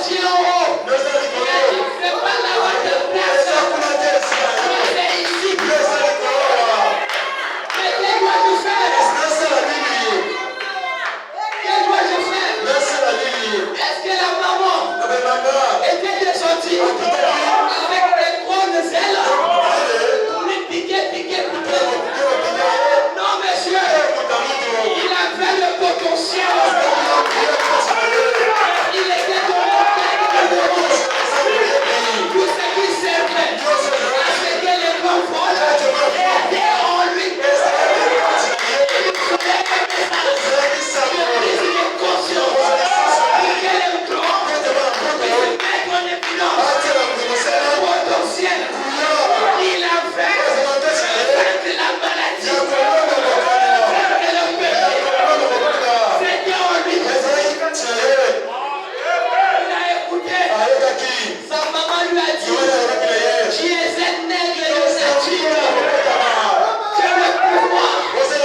tu es en haut. Il a dit, c'est pas là-bas ta place. C'est ici. Mais que dois-je faire? Que dois-je faire? Est-ce que la maman était descendue avec des grandes ailes pour lui piquer? Non, monsieur, il avait le potentiel. Il était dans le cadre de Dieu. Tout ce qui servait à ce que les grands volent était en lui. Il fallait un message de prise de conscience pour que les grands puissent mettre en évidence le potentiel qu'il avait de la maladie. Et le péché, c'était en lui. Il a écouté. Sa maman lui a dit, tu es un nègre de nature. Tu as le pouvoir de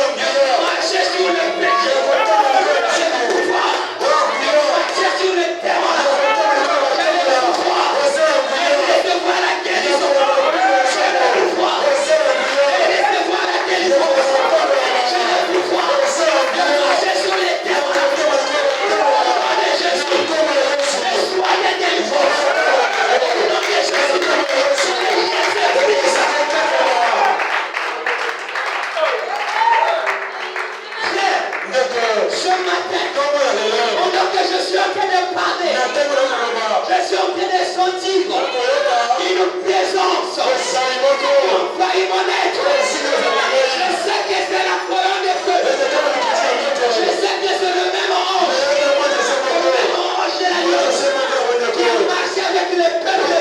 marcher sur le péché. Tu as le pouvoir de marcher sur le terrain. Tu as le pouvoir de recevoir la guérison. Tu as le pouvoir de recevoir la guérison. Tu as le pouvoir de marcher sur les terrains. Au nom de Jésus, sois des délivrances. Au nom de Jésus, ce matin, pendant que je suis en train de parler, je suis en train de sentir une présence qui envahit mon être. Je sais que c'est la colonne de feu. Je sais que c'est le même ange de la nuit qui a marché avec le peuple de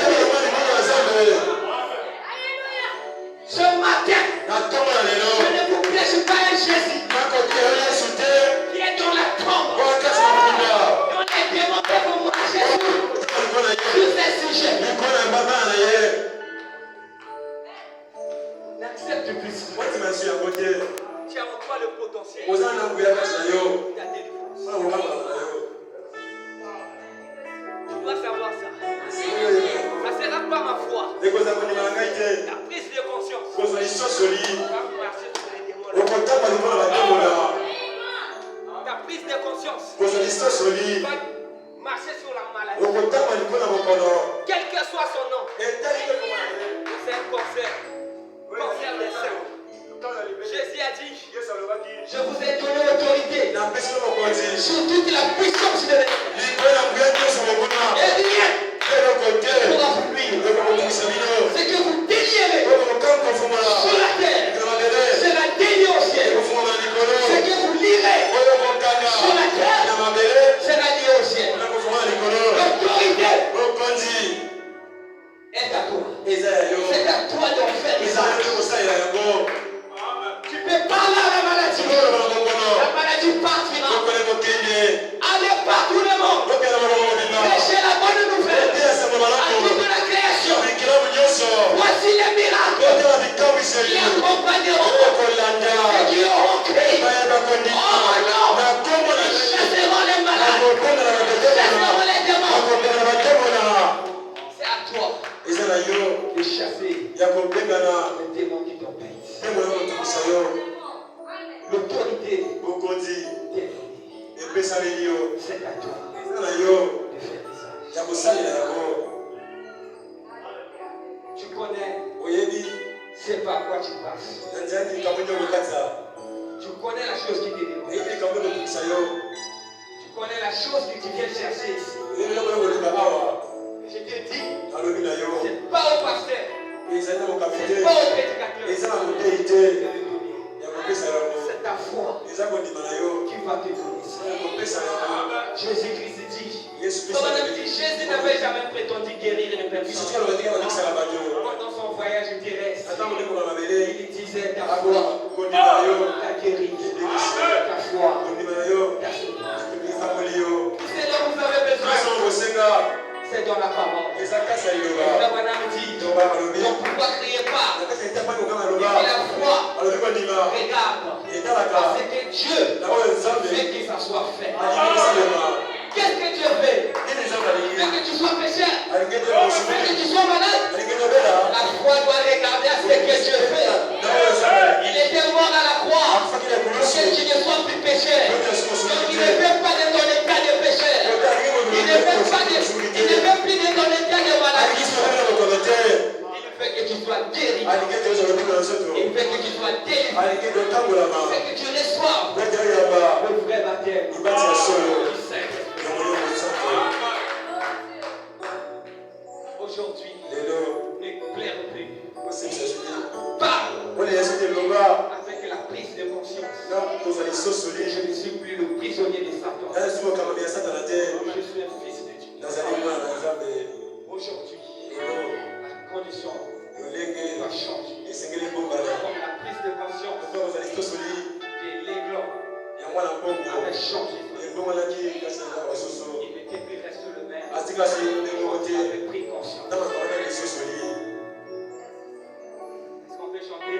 Dieu. Ce matin, je ne vous prêche pas un Jésus qui est dans la tombe. On est demandé pour marcher sur ces sujets. N'accepte plus. Tu as en toi le potentiel. La délivrance. Tu dois savoir ça. Ça ne sera pas ma foi. Ta prise de conscience. Va marcher sur les démons. Ta prise de conscience va marcher sur la maladie. Quel que soit son nom. C'est un cancer. Cancer des seins. Jésus a dit, je vous ai donné l'autorité sur toute la puissance de l'ennemi. Et rien pourra vous nuire. Ce que vous délierez sur la terre sera délié au ciel. Ce que vous lirez sur la terre sera lié au ciel. L'autorité est à toi. C'est à toi d'en faire des actes. Tu peux parler à la maladie. La maladie partira. Allez partout le monde. Prêchez la bonne nouvelle à toute la création. Voici les miracles qui accompagneront et qui auront crié. Oh non, ils chasseront les malades. Chasseront les démons. C'est à toi de chasser les démons qui t'empêchent. L'autorité c'est à toi de faire ça. Tu connais c'est par quoi tu passes. Tu connais la chose qui te dérange. Tu connais la chose que tu viens chercher ici. Je te dis, c'est pas au pasteur, c'est pas au prédicateur. C'est ta foi qui va te donner ça. Jésus-Christ dit, Jésus n'avait jamais prédit. t'ont dit guérir une personne. Pendant son voyage terrestre, il disait ta foi t'a guéri, ta foi t'a sauvé. C'est là où vous avez besoin. C'est dans la parole. Et la Madame dit, ton pouvoir ne criait pas. Et la foi, regarde. Parce que Dieu fait que ça soit fait. Qu'est-ce que Dieu fait? Il veut que tu sois pécheur. Il veut que tu sois malade. La foi doit regarder à ce que Dieu fait. Il était mort à la croix pour que tu ne sois plus pécheur. Donc il ne veut pas de ton état de pécheur. Il ne veut plus de ton état de maladie. Il veut que tu sois guéri. Il veut que tu sois délivré. Il veut que tu reçoives le vrai baptême du Saint. Aujourd'hui, ne plaire plus. Parle avec la prise de conscience. Je ne suis plus le prisonnier de Satan. Je suis un fils de Dieu. Aujourd'hui, la condition doit changer. Comme la prise de conscience de l'aiglon avait changé. Il n'était plus resté le même. Il avait pris conscience. Est-ce qu'on peut chanter?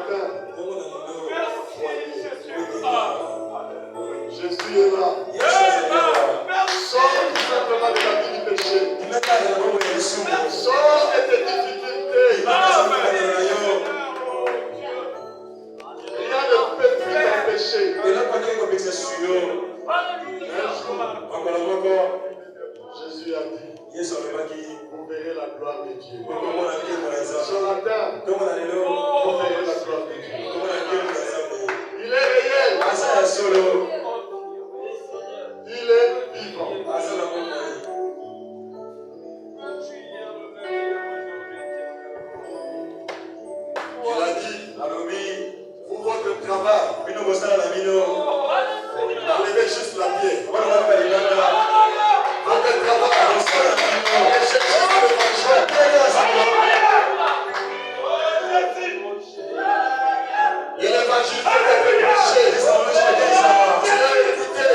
matin, ntongo na lelo Jésus est là. yesu azali awa Sors tout simplement de la vie du péché. imekaka na bongo ya lisumu Sors de tes difficultés. imakasakolana na yo Rien ne peut plus t'empêcher. eloko ndenge kopekisa suyo Un jour, mokolo moko Jésus a dit, yesu alobaki vous verrez la gloire de Dieu. okomona nkembo na Ce nzambe matin, ntongo na lelo vous verrez la gloire de Dieu. okomona nkembo na nzambe Il est réel. aza ya solo Il est vivant. aza na bomoi Il a dit, alobi vous, votre travail, bino kosala na bino enlevez juste la pierre. wana baka libanda Votre travail, kosala na bino cherchez l'évangile. Et l'évangile peut être prêché. Tu l'as écouté.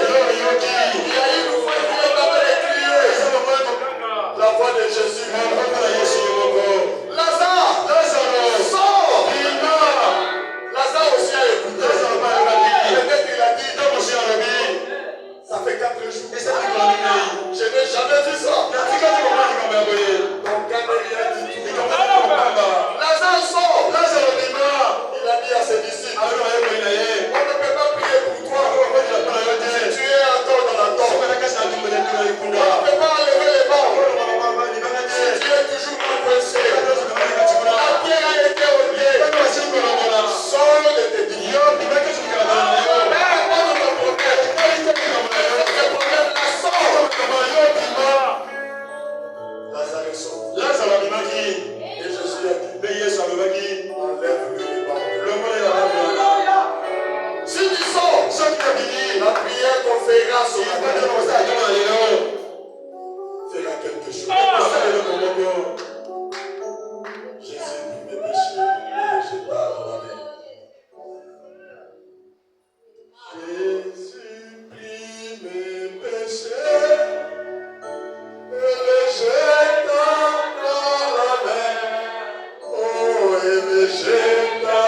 Il y a une fois qu'il est en train de crier la voix de Jésus. Lazare, sors. Lazare aussi a écouté. Peut-être il a dit, ça fait 4 jours. Je n'ai jamais vu ça. Donc, quand il a dit tout. Lazare sort. Il a dit à ses disciples, on ne peut pas prier pour toi. Tu es encore dans la tombe. On ne peut pas enlever les morts. Tu es toujours coincé. La pierre a été ôtée. Sors de tes vies. Père, on ne te protège. Ce problème-là sort. Lazare sort. Et Jésus a dit, enlève-le les morts. Si tu sors, la prière qu'on fera sur la terre fera quelque chose. Jésus prit mes péchés et les jeta dans la mer. Jésus prit mes péchés et les jeta dans la mer. Oh, et les jeta.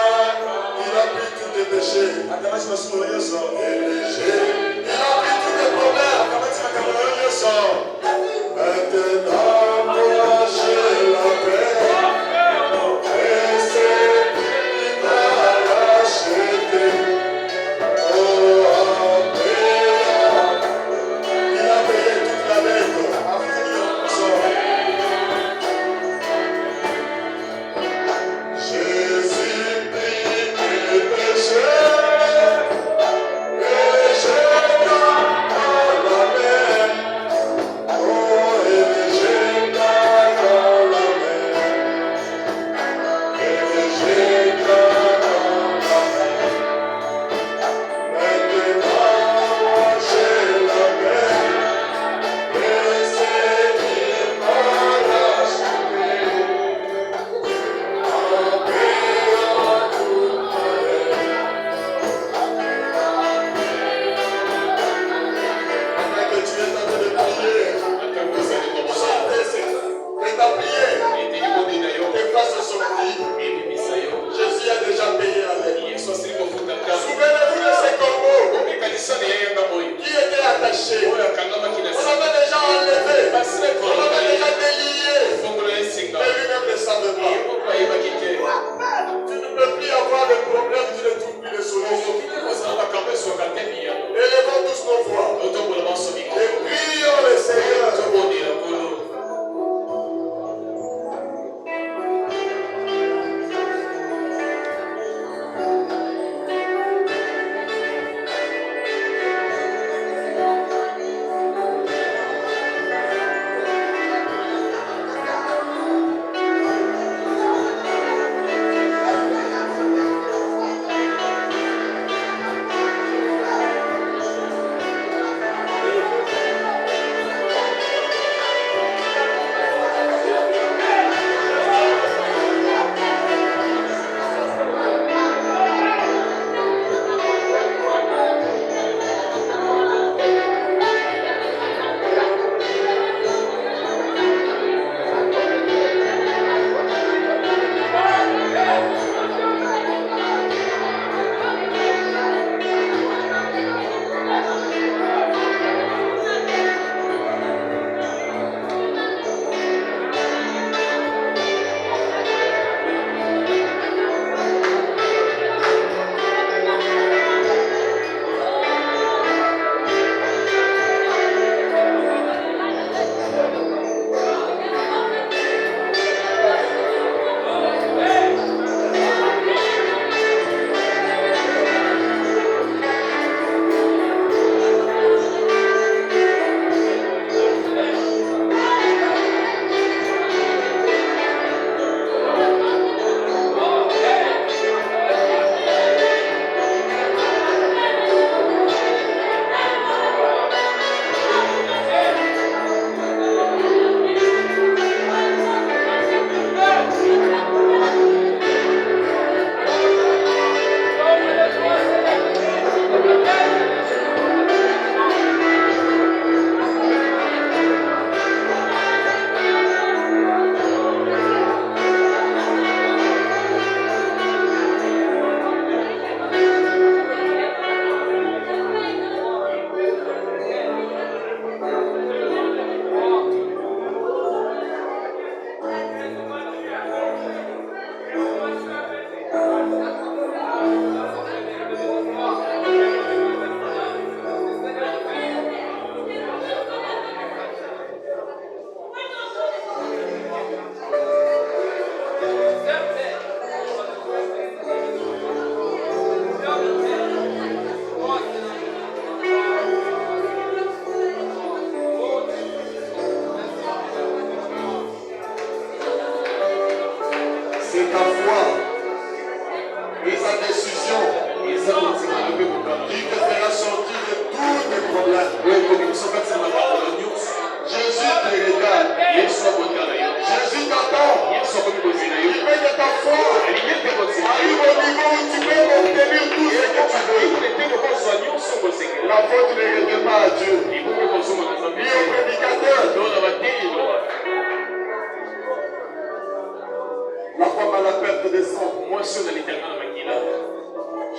Il a pris tous tes péchés. akamati masumu nyonso Et les jeta. Il a pris tous tes problèmes. akamati makambo nyonso Maintenant, moi j'ai la paix. Et c'est lui qui m'a racheté. Oh, il a payé toute la dette. Jésus prit mes péchés. Et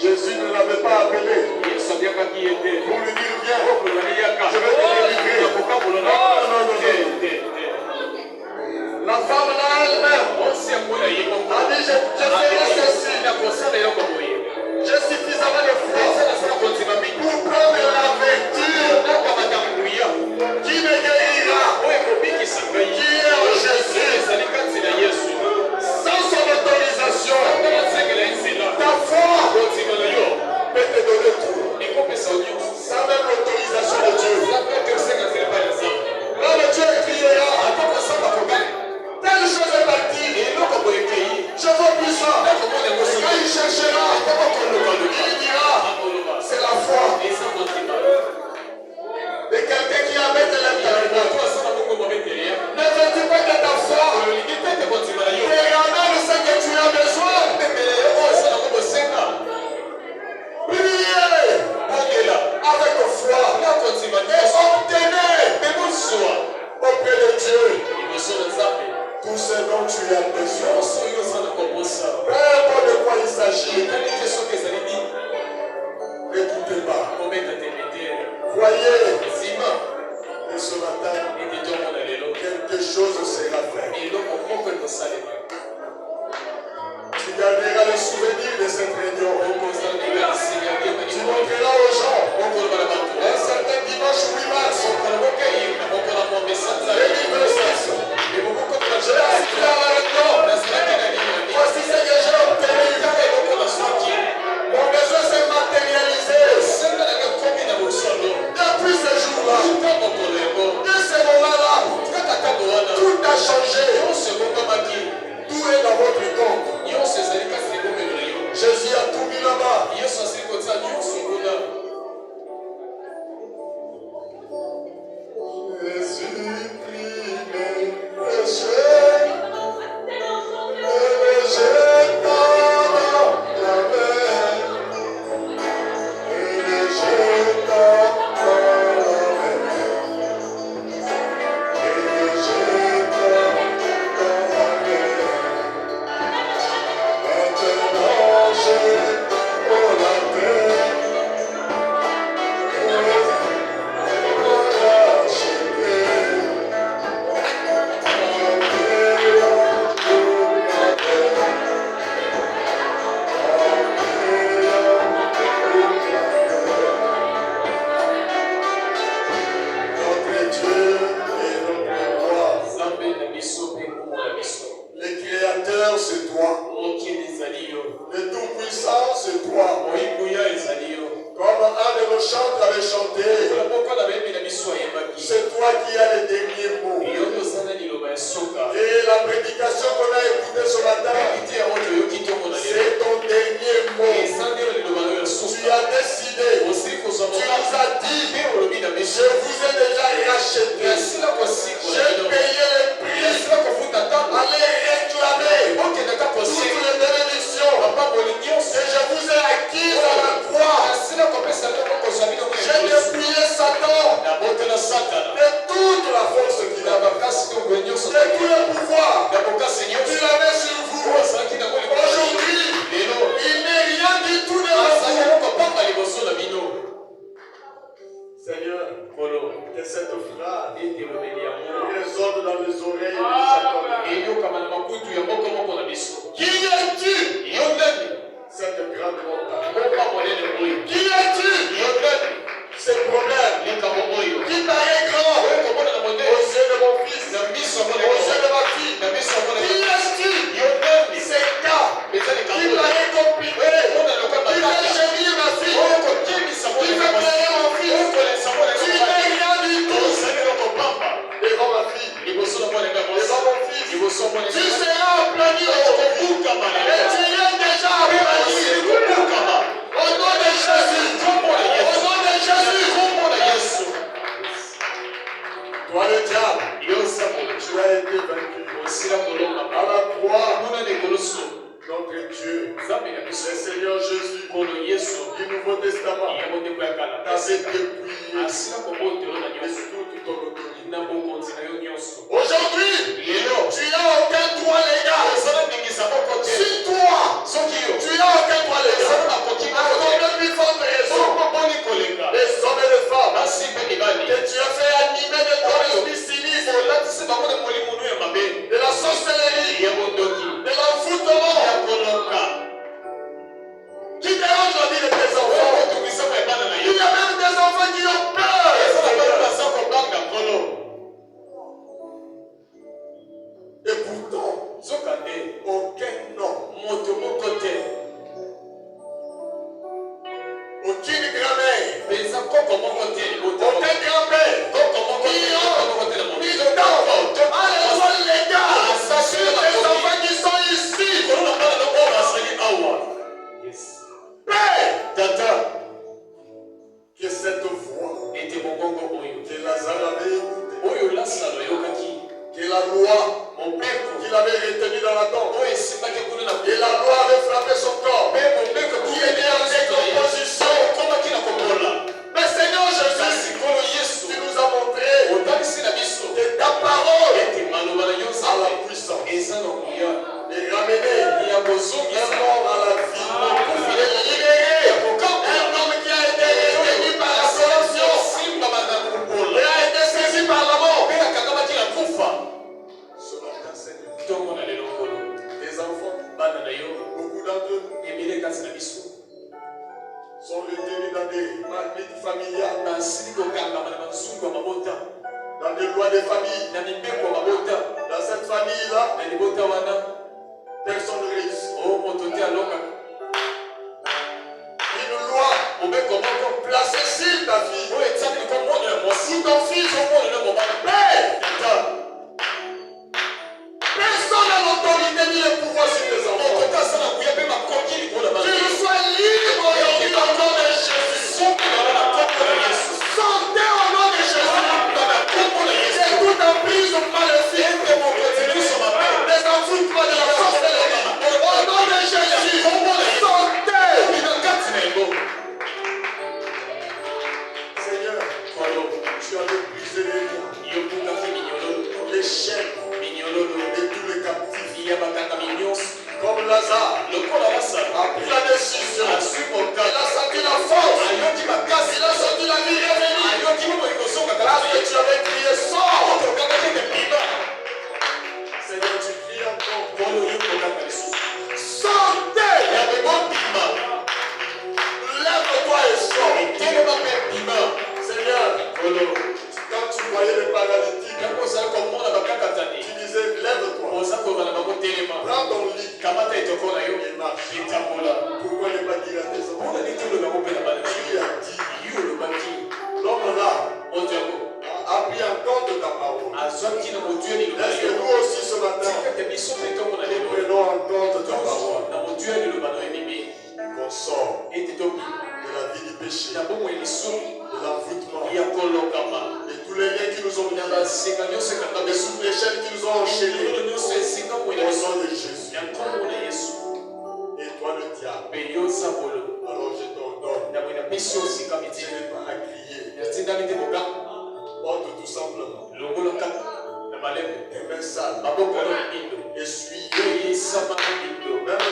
Jésus ne l'avait pas appelé pour lui dire viens, je vais te délivrer. Non. La femme là elle-même a dit je ferai ceci. J'ai suffisamment de foi pour prendre l'aventure qui me guérira, qui est en Jésus. Sans son autorisation, ta foi peut te donner tout. Sans même l'autorisation de Dieu. Là, le Dieu criera, telle chose est partie. Je veux plus ça. Quand il cherchera, il dira, c'est la foi. Mais quelqu'un qui avait de l'intérieur, ne veux-tu pas que ta foi te ramène ce que tu as besoin? Priez avec foi et obtenez auprès de Dieu tout ce dont tu as besoin. Peu importe de quoi il s'agit, n'écoutez pas. Voyez, et ce matin, quelque chose sera fait. Tu garderas le souvenir de cette réunion. Tu montreras aux gens un certain dimanche 8 mars 2026. Je l'ai inscrit à la réunion. Voici ce que j'ai obtenu. Mon besoin s'est matérialisé. Depuis ce jour-là, dès ce moment-là, tout a changé. Tout est dans votre compte. Jésus a tout mis là-bas. Jésus prie mes péchés et les jette dans la mer. Et les jette dans la mer. Et les jette dans la mer. Maintenant j'ai pour la terre. Le Créateur, c'est toi. Le Tout-Puissant, c'est toi. Comme un de nos chantres avait chanté, c'est toi qui as les derniers mots. Et la prédication qu'on a écoutée ce matin, c'est ton dernier mot. Tu as décidé, tu nous as dit, je vous ai déjà racheté. J'ai payé le prix. Allez réclamer toutes les bénédictions que je vous ai acquises à la croix. J'ai dépouillé Satan de toute la force qu'il a, de tout le pouvoir qu'il avait sur vous. Aujourd'hui, il n'est rien du tout de vous. Seigneur, que cette phrase résonne dans les oreilles de chacun. Qui es-tu? Cette grande montagne. Qui es-tu? Ce problème qui paraît grand aux yeux de mon fils, aux yeux de ma fille. Qui es-tu? Ces cas qui paraît compliqué, qui fait gémir ma fille, qui fait pleurer mon fils. Tu n'es rien du tout devant ma fille, devant mon fils. Tu seras aplani aujourd'hui, et tu es déjà aplani. Au nom de Jésus, au nom de Jésus. Toi le diable, tu as été vaincu. À la croix, notre Dieu, le Seigneur Jésus, du Nouveau Testament, t'avait dépouillé de toute ton autorité. Aujourd'hui, tu n'as aucun droit légal. Si toi, Aucun grand-père qui ont un rôle légal sur les enfants qui sont ici. Père, que cette voix que Lazare avait écoutée, que la loi, qu'il avait retenue dans la tombe, et la loi avait frappé son corps, qui était en décomposition. Mais Seigneur Jésus, tu nous as montré que ta parole a la puissance de ramener un mort à la vie, de libérer un homme qui a été retenu par la corruption et a été saisi par la mort. Ce matin, Seigneur, tes enfants, beaucoup d'entre eux, sont retenus dans des marmites familiales, dans des lois de famille. Dans cette famille-là, personne ne réussit. Une loi placée sur ta fille, si ton fils, Père, personne n'a l'autorité ni le pouvoir sur tes enfants. Tu sois libre aujourd'hui au nom de Jésus. Sortez au nom de Jésus. C'est tout emprise maléfique. Les envoûtements de la force de la vie. Au nom de Jésus. Sortez. Seigneur, tu as brisé les liens, les chaînes de tous les captifs. Comme Lazare a pris la décision, il a senti la force, il a senti la vie revenir. Parce que tu avais crié sors. Seigneur, tu cries encore. Sortez. Lève-toi et sors. Seigneur, quand tu voyais les paralytiques, tu disais lève-toi. Prends ton lit et marche. Pourquoi ne pas dire à tes enfants? Tu as dit. L'homme là a pris en compte ta parole. Est-ce que nous aussi ce matin, nous prenons en compte ta parole? Qu'on sort de la vie du péché, de l'envoûtement, de tous les liens qui nous ont mis, de toutes les chaînes qui nous ont enchaînés. Au nom de Jésus. Et toi le diable, alors je t'ordonne, tu n'es pas à crier. Porte tout simplement tes mains sales, essuie, même